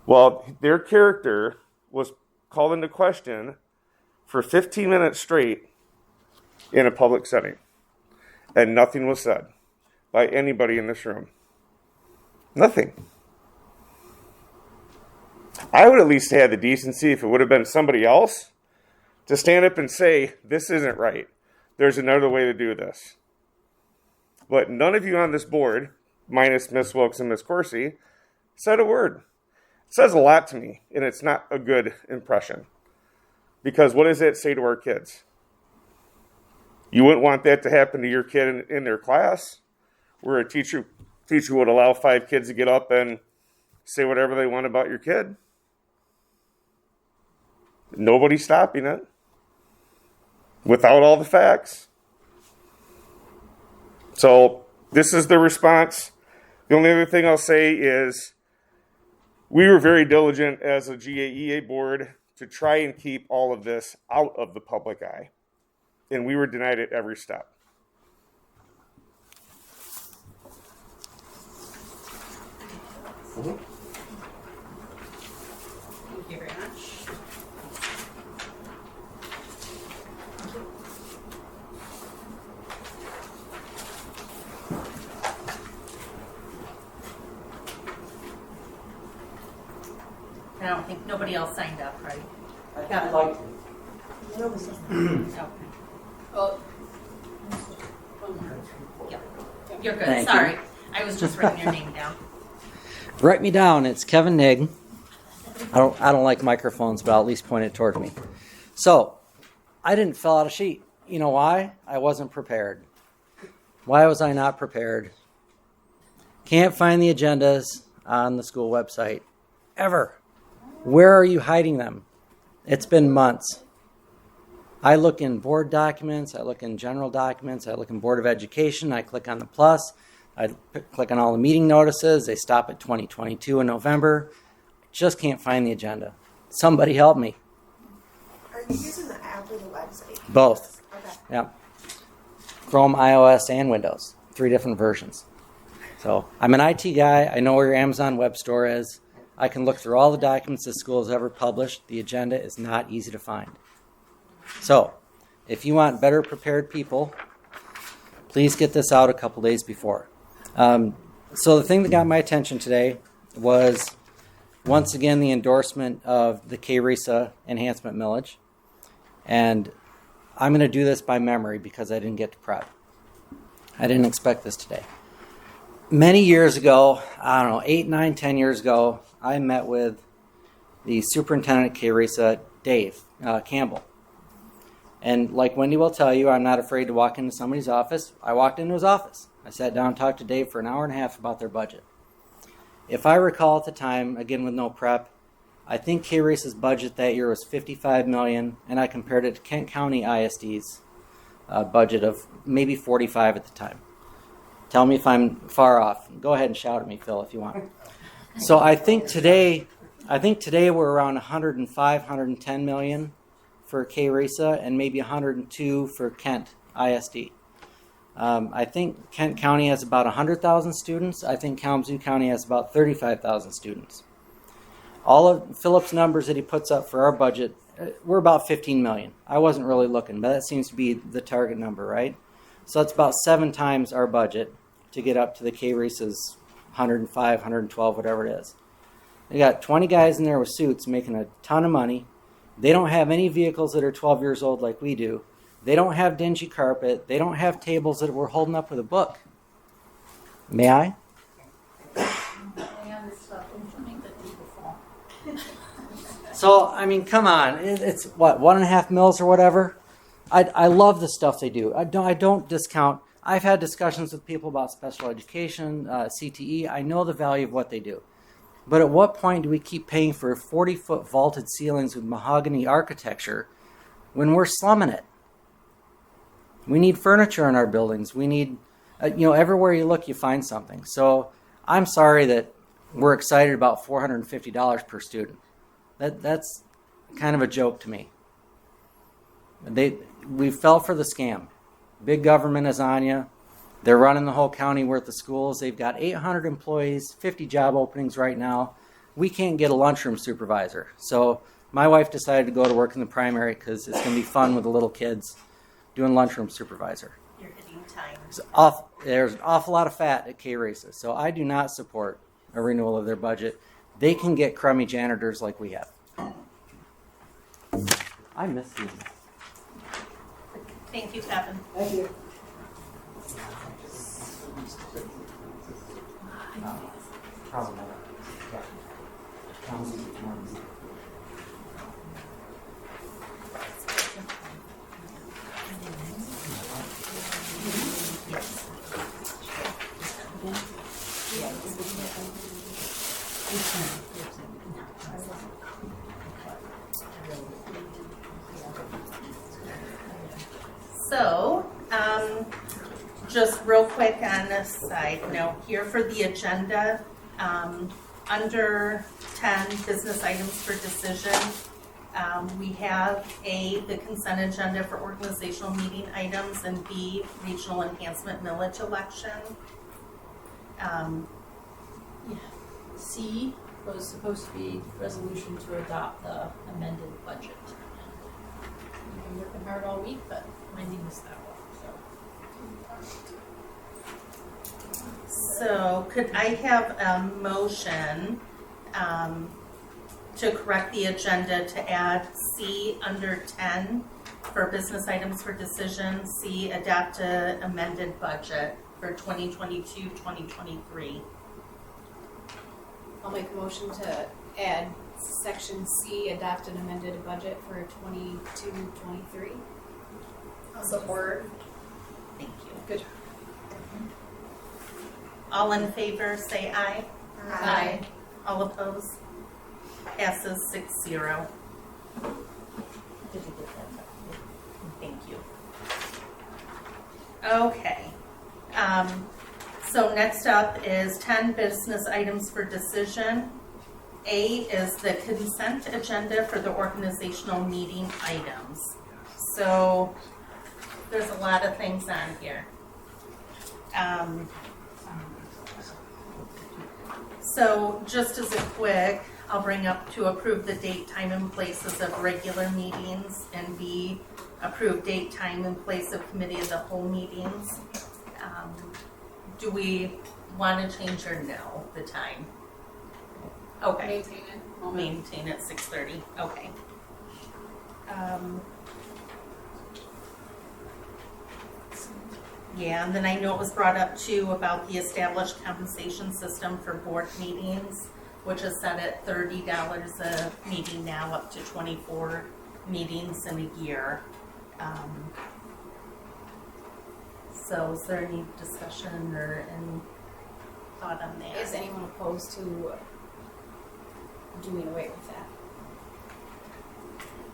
well, their character was called into question for 15 minutes straight in a public setting. And nothing was said by anybody in this room. Nothing. I would at least have the decency, if it would have been somebody else, to stand up and say, this isn't right. There's another way to do this. But none of you on this board, minus Miss Wilkes and Miss Corsi, said a word. It says a lot to me, and it's not a good impression. Because what does it say to our kids? You wouldn't want that to happen to your kid in their class, where a teacher would allow 5 kids to get up and say whatever they want about your kid. Nobody's stopping it. Without all the facts. So this is the response. The only other thing I'll say is we were very diligent as a GAEA board to try and keep all of this out of the public eye. And we were denied at every step. Thank you very much. I don't think, nobody else signed up, right? I'd like to. Okay. Well, You're good, Thank sorry. I was just writing your name down. Write me down. It's Kevin Nigg. I don't like microphones, but I'll at least point it toward me. So, I didn't fill out a sheet. You know why? I wasn't prepared. Why was I not prepared? Can't find the agendas on the school website. Ever. Where are you hiding them? It's been months. I look in board documents, I look in general documents, I look in Board of Education, I click on the plus, I click on all the meeting notices, they stop at 2022 in November. Just can't find the agenda. Somebody help me. Are you using the app or the website? Both. Okay. Yeah. Chrome, iOS, and Windows. 3 different versions. So I'm an IT guy. I know where your Amazon web store is. I can look through all the documents the school has ever published. The agenda is not easy to find. So, if you want better prepared people, please get this out a couple days before. So the thing that got my attention today was, once again, the endorsement of the KRESA enhancement millage. And I'm going to do this by memory because I didn't get to prep. I didn't expect this today. Many years ago, I don't know, 8, 9, 10 years ago, I met with the superintendent at KRESA, Dave Campbell. And like Wendy will tell you, I'm not afraid to walk into somebody's office. I walked into his office. I sat down and talked to Dave for an hour and a half about their budget. If I recall at the time, again with no prep, I think KRESA's budget that year was $55 million, and I compared it to Kent County ISD's budget of maybe $45 at the time. Tell me if I'm far off. Go ahead and shout at me, Phil, if you want. So I think today we're around 105, 110 million for KRESA and maybe 102 for Kent ISD. I think Kent County has about 100,000 students. I think Kalamazoo County has about 35,000 students. All of Philip's numbers that he puts up for our budget, we're about 15 million. I wasn't really looking, but that seems to be the target number, right? So that's about 7 times our budget to get up to the KRESA's 105, 112, whatever it is. They got 20 guys in there with suits making a ton of money. They don't have any vehicles that are 12 years old like we do. They don't have dingy carpet. They don't have tables that we're holding up with a book. May I? So, I mean, come on. It's what, 1.5 mils or whatever? I love the stuff they do. I don't discount. I've had discussions with people about special education, CTE. I know the value of what they do. But at what point do we keep paying for 40-foot vaulted ceilings with mahogany architecture when we're slumming it? We need furniture in our buildings. We need everywhere you look, you find something. So I'm sorry that we're excited about $450 per student. That's kind of a joke to me. We fell for the scam. Big government is on you. They're running the whole county worth of schools. They've got 800 employees, 50 job openings right now. We can't get a lunchroom supervisor. So my wife decided to go to work in the primary because it's going to be fun with the little kids doing lunchroom supervisor. You're hitting time. There's an awful lot of fat at K-Races. So I do not support a renewal of their budget. They can get crummy janitors like we have. I miss these. Thank you, Kevin. Thank you. So, just real quick on a side note here for the agenda, under 10 business items for decision, we have A, the consent agenda for organizational meeting items, and B, regional enhancement millage election. C was supposed to be resolution to adopt the amended budget. I've been working hard all week, but my name missed that one, So could I have a motion to correct the agenda to add C under 10 for business items for decision, C adopt a amended budget for 2022-2023. I'll make a motion to add section C, adopt an amended budget for 22-23. I'll support. Thank you. Good. All in favor, say aye. Aye. All opposed? Passes 6-0. Thank you. Okay. So next up is 10 business items for decision. A is the consent agenda for the organizational meeting items. So there's a lot of things on here. So just as a quick, I'll bring up to approve the date, time, and places of regular meetings, and B, approve date, time, and place of committee of the whole meetings. Do we want to change or no, the time? Okay. Maintain it. Maintain at 6:30, okay. Yeah, and then I know it was brought up too about the established compensation system for board meetings, which is set at $30 a meeting now, up to 24 meetings in a year. So is there any discussion or any thought on that? Is anyone opposed to doing away with that?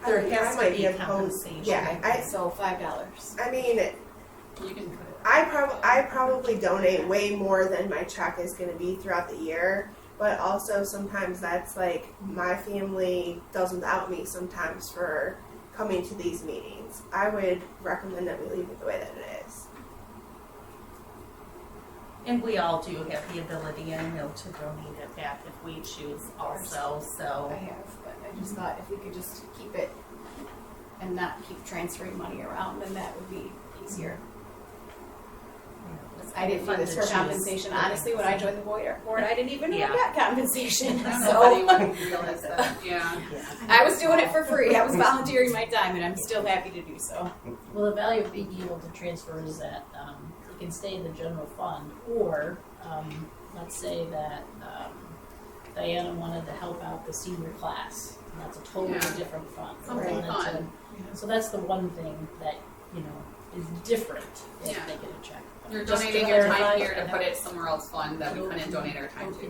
There I mean, has I to might be be opposed. compensation. Yeah, So $5. I mean, You can put it. I probably donate way more than my check is going to be throughout the year, but also sometimes that's like my family does without me sometimes for coming to these meetings. I would recommend that we leave it the way that it is. And we all do have the ability, I know, to donate it back if we choose also, so. I have, but I just thought if we could just keep it and not keep transferring money around, then that would be easier. I didn't do this for compensation. Honestly, when I joined the board, I didn't even know I got compensation. Nobody So would realize that. Yeah. I was doing it for free. I was volunteering my time, and I'm still happy to do so. Well, the value of being able to transfer is that it can stay in the general fund, or let's say that Diana wanted to help out the senior class, and that's a totally Yeah. different fund. Something Wanted to- fun. So that's the one thing that, is different than Yeah. making a check. You're Just to donating your clarify, time here to and put it somewhere else fun that we couldn't donate our time to.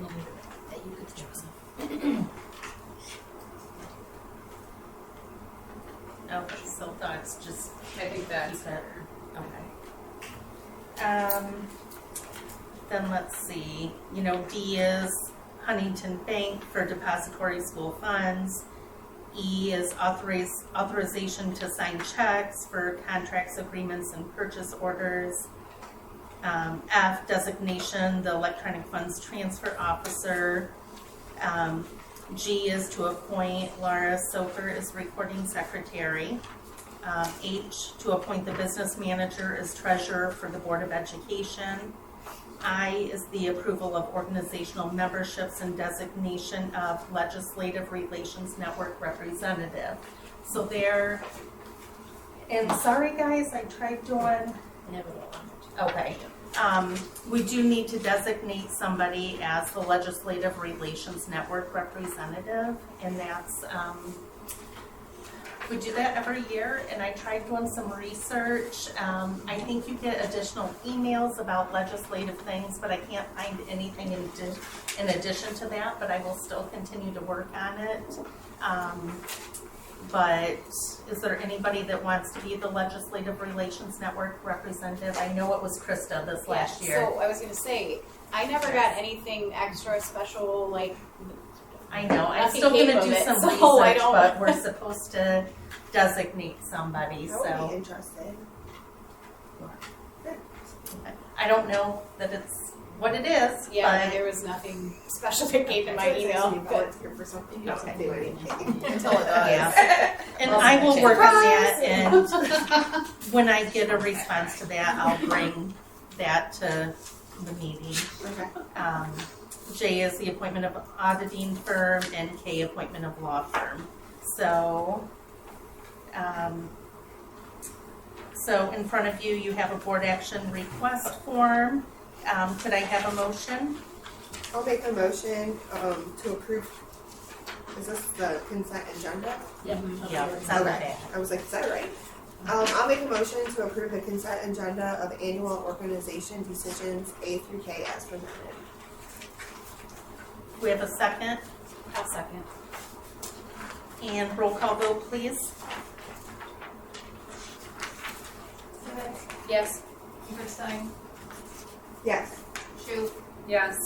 That you could choose. Okay, so thoughts just I think that's keep it, better. okay. then let's see, D is Huntington Bank for depository school funds. E is authorization to sign checks for contracts, agreements, and purchase orders. F, designation, the electronic funds transfer officer. G is to appoint Laura Sofer as recording secretary. H, to appoint the business manager as treasurer for the Board of Education. I is the approval of organizational memberships and designation of Legislative Relations Network representative. So there, and sorry guys, I tried doing, okay. We do need to designate somebody as the Legislative Relations Network representative, and that's, we do that every year, and I tried doing some research. I think you get additional emails about legislative things, but I can't find anything in addition to that, but I will still continue to work on it. But is there anybody that wants to be the Legislative Relations Network representative? I know it was Krista this last year. So I was going to say, I never got anything extra special, like, I know, I'm nothing still came gonna of do it, some so research, I don't- but we're supposed to designate somebody, I would be so. interested. I don't know that it's what it is, yeah, but there was nothing special that came in my email. But Volunteer for something. You have Okay. to do anything. Until it does. yeah. And I will work on that, and when I get a response to that, I'll bring that to the meeting. Okay. J is the appointment of auditing firm, and K, appointment of law firm. So, so in front of you, you have a board action request form. Could I have a motion? I'll make a motion to approve. Is this the consent agenda? Yeah. Yeah, it's on the Okay. back. I was like, is that right? I'll make a motion to approve the consent agenda of annual organization decisions A through K as presented. We have a second, I'll second. and roll call vote, please. Yes. Lieberstein, Yes. Shu, Yes.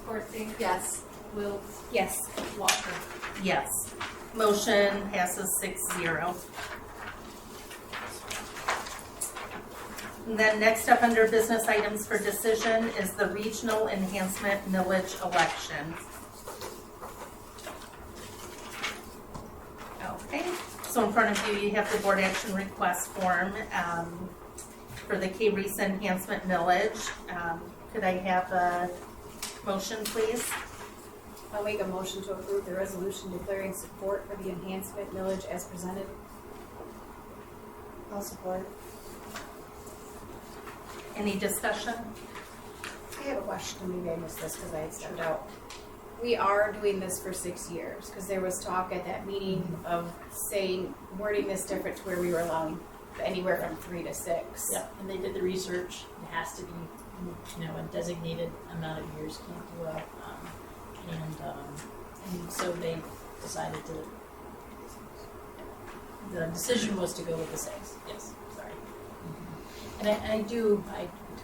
Horsey, Yes. Wiltz, Yes. Walker. Yes. Motion passes 6-0. And then next up under business items for decision is the regional enhancement millage election. Okay, so in front of you, you have the board action request form for the K-Reese enhancement millage. Could I have a motion, please? I'll make a motion to approve the resolution declaring support for the enhancement millage as presented. I'll support. Any discussion? I have a question, maybe I missed this because I had stepped out. We are doing this for 6 years, because there was talk at that meeting of saying, wording this different to where we were allowing anywhere from 3 to 6. Yeah, and they did the research. It has to be, a designated amount of years. Can't do a, and so they decided to. The decision was to go with the 6. Yes, sorry. And I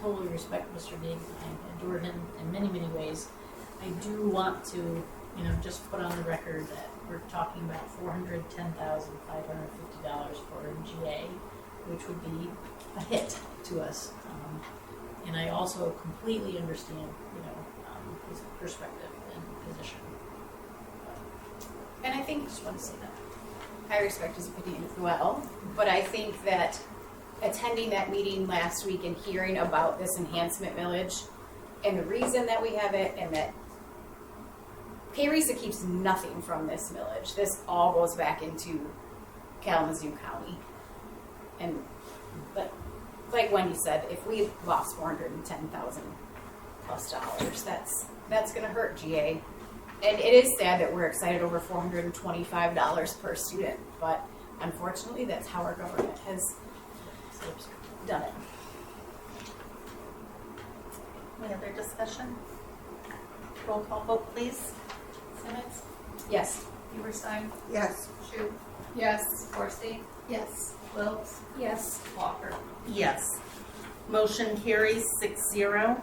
totally respect Mr. Digg. I adore him in many, many ways. I do want to, just put on the record that we're talking about $410,550 for a GA, which would be a hit to us. And I also completely understand, his perspective and position. And I think, Just want to say that. I respect his opinion as well, but I think that attending that meeting last week and hearing about this enhancement millage and the reason that we have it, and that K-Reese keeps nothing from this millage. This all goes back into Kalamazoo County. But like Wendy said, if we lost $410,000 plus, that's going to hurt GA. And it is sad that we're excited over $425 per student, but unfortunately, that's how our government has done it. Any other discussion? Roll call vote, please. Simmons, Yes. Lieberstein, Yes. Shu, Yes. Horsey, Yes. Wiltz, Yes. Walker. Yes. Motion carries 6-0.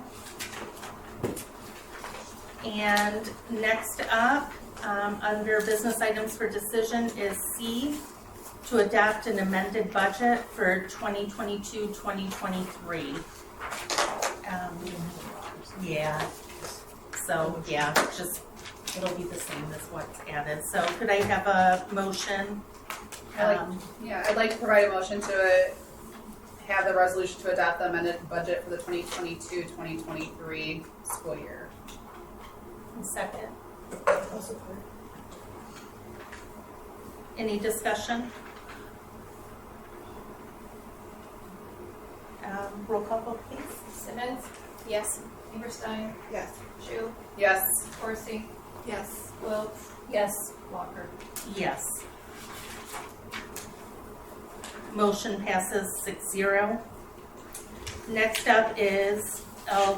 And next up, under business items for decision is C, to adopt an amended budget for 2022-2023. Yeah, so yeah, just, it'll be the same as what's added. So could I have a motion? I'd like to provide a motion to have the resolution to adopt the amended budget for the 2022-2023 school year. Second. Any discussion? Roll call vote, please. Simmons? Yes. Ingerstein? Yes. Shu? Yes. Horsey? Yes. Wiltz? Yes. Walker? Yes. Motion passes 6-0. Next up is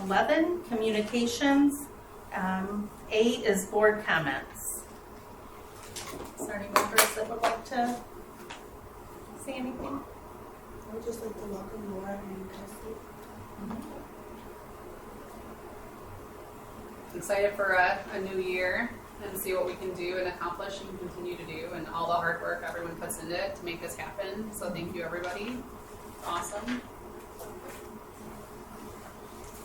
11, communications. A is board comments. Is there any members that would like to say anything? I would just like to welcome Laura and Kirsty. Excited for a new year and see what we can do and accomplish and continue to do, and all the hard work everyone puts into it to make this happen. So thank you, everybody. Awesome.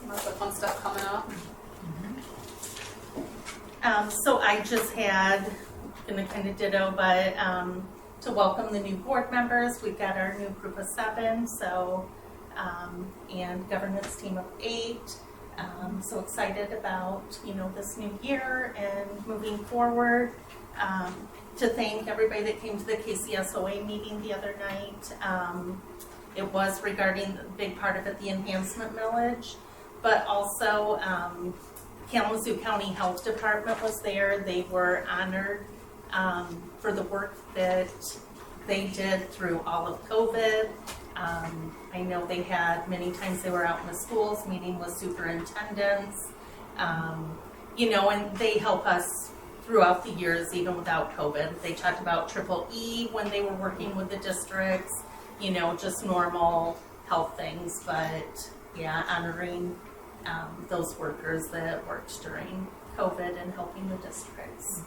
Lots of fun stuff coming up. So I just had, gonna kind of ditto, but to welcome the new board members. We've got our new group of 7, so and governance team of 8. So excited about, this new year and moving forward. To thank everybody that came to the KCSOA meeting the other night. It was regarding the big part of it, the enhancement millage, but also Kalamazoo County Health Department was there. They were honored for the work that they did through all of COVID. I know they had many times they were out in the schools meeting with superintendents, and they help us throughout the years, even without COVID. They talked about EEE when they were working with the districts, just normal health things, but yeah, honoring those workers that worked during COVID and helping the districts.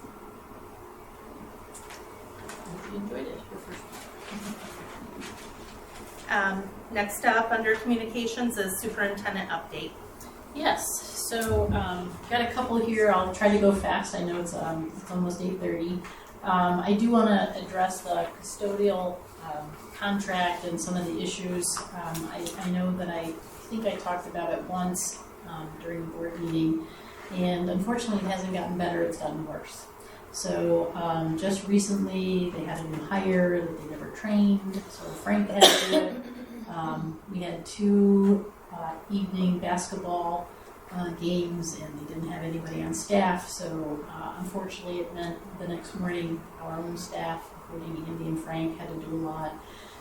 Hope you enjoyed it. Next up, under communications, is superintendent update. Yes, so got a couple here. I'll try to go fast. I know it's almost 8:30. I do want to address the custodial contract and some of the issues. I know that I think I talked about it once during the board meeting, and unfortunately it hasn't gotten better, it's gotten worse. So just recently they had a new hire that they never trained, so Frank had to do it. We had 2 evening basketball games, and they didn't have anybody on staff, so unfortunately it meant the next morning our own staff, including Andy and Frank, had to do a lot.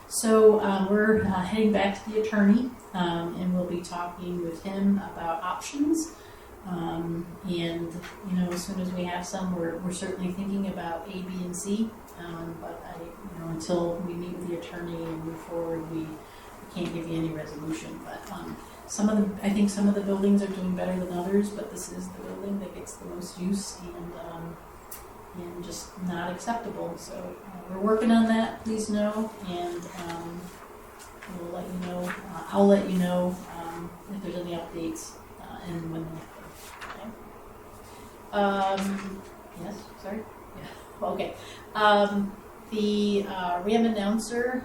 So we're heading back to the attorney, and we'll be talking with him about options. And as soon as we have some, we're certainly thinking about A, B, and C. But until we meet with the attorney and move forward, we can't give you any resolution. But I think some of the buildings are doing better than others, but this is the building that gets the most use and just not acceptable. So we're working on that. Please know, and we'll let you know. I'll let you know if there's any updates and when they happen. Yes. Sorry. Yeah. Okay. The RAM announcer,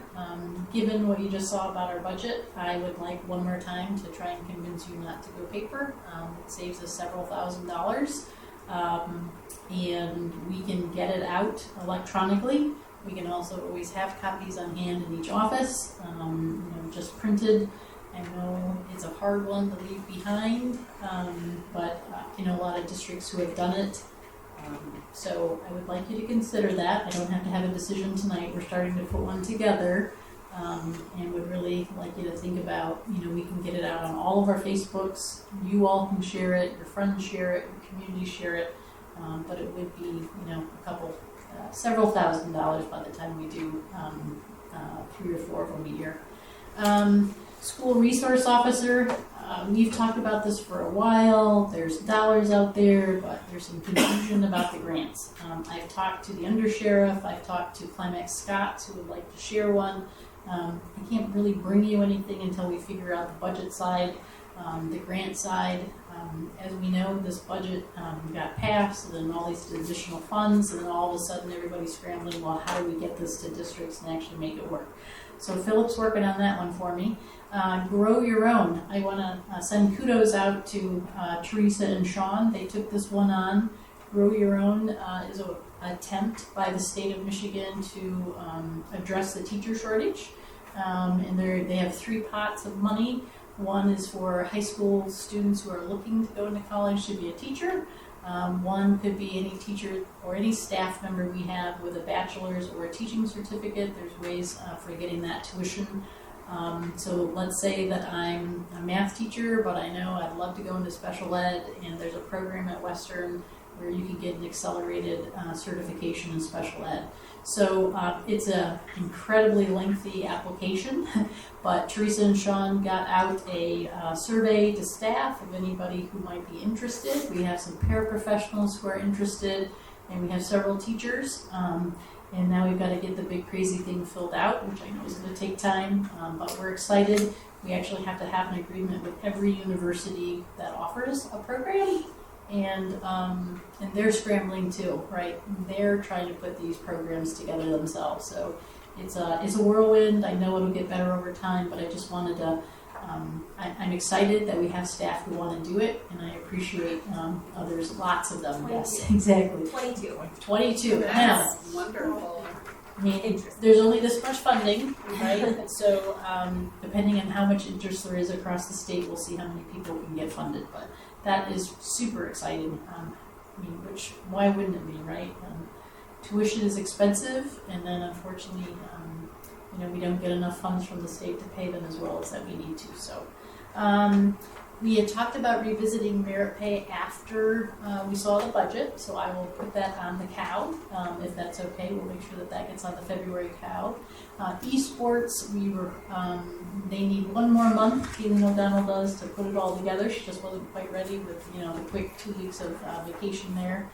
given what you just saw about our budget, I would like one more time to try and convince you not to go paper. It saves us several $1,000s, and we can get it out electronically. We can also always have copies on hand in each office, just printed. I know it's a hard one to leave behind, but a lot of districts who have done it. So I would like you to consider that. I don't have to have a decision tonight. We're starting to put one together, and would really like you to think about, we can get it out on all of our Facebooks. You all can share it, your friends share it, your community share it, but it would be, several $1,000s by the time we do 3 or 4 of them a year. School resource officer, we've talked about this for a while. There's dollars out there, but there's some confusion about the grants. I've talked to the undersheriff. I've talked to Climax Scotts, who would like to share one. I can't really bring you anything until we figure out the budget side, the grant side. As we know, this budget got passed, and then all these additional funds, and then all of a sudden everybody's scrambling, well, how do we get this to districts and actually make it work? So Philip's working on that one for me. Grow Your Own. I want to send kudos out to Teresa and Sean. They took this one on. Grow Your Own is an attempt by the state of Michigan to address the teacher shortage. And they have 3 pots of money. One is for high school students who are looking to go into college to be a teacher. One could be any teacher or any staff member we have with a bachelor's or a teaching certificate. There's ways for getting that tuition. So let's say that I'm a math teacher, but I know I'd love to go into special ed, and there's a program at Western where you can get an accelerated certification in special ed. So it's an incredibly lengthy application, but Teresa and Sean got out a survey to staff of anybody who might be interested. We have some paraprofessionals who are interested, and we have several teachers. And now we've got to get the big crazy thing filled out, which I know is going to take time, but we're excited. We actually have to have an agreement with every university that offers a program. And they're scrambling too, right? They're trying to put these programs together themselves. So it's a whirlwind. I know it'll get better over time, but I just wanted to. I'm excited that we have staff who want to do it, and I appreciate others. Lots of them. 22. Yes, exactly. 22. I know. That's wonderful. I mean, there's only this much funding, right? So depending on how much interest there is across the state, we'll see how many people can get funded. But that is super exciting. I mean, why wouldn't it be, right? Tuition is expensive, and then unfortunately, we don't get enough funds from the state to pay them as well as that we need to. So we had talked about revisiting merit pay after we saw the budget, so I will put that on the cow, if that's okay. We'll make sure that gets on the February cow. Esports, they need 1 more month, Caitlin O'Donnell does, to put it all together. She just wasn't quite ready with, the quick 2 weeks of vacation there.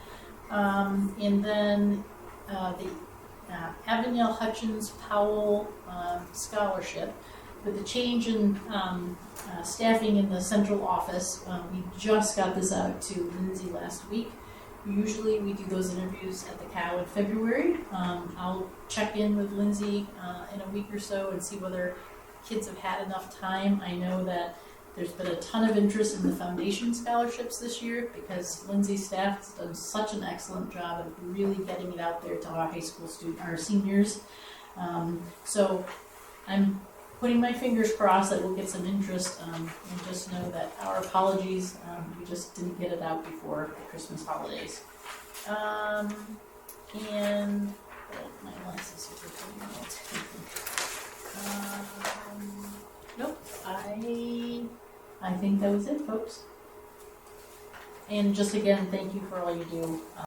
And then the Abigail Hutchins Powell Scholarship. With the change in staffing in the central office, we just got this out to Lindsay last week. Usually we do those interviews at the cow in February. I'll check in with Lindsay in a week or so and see whether kids have had enough time. I know that there's been a ton of interest in the foundation scholarships this year because Lindsay's staff has done such an excellent job of really getting it out there to our high school our seniors. So I'm putting my fingers crossed that we'll get some interest, and just know that our apologies, we just didn't get it out before the Christmas holidays. And my glasses are coming out. Nope, I think that was it, folks. And just again, thank you for all you do.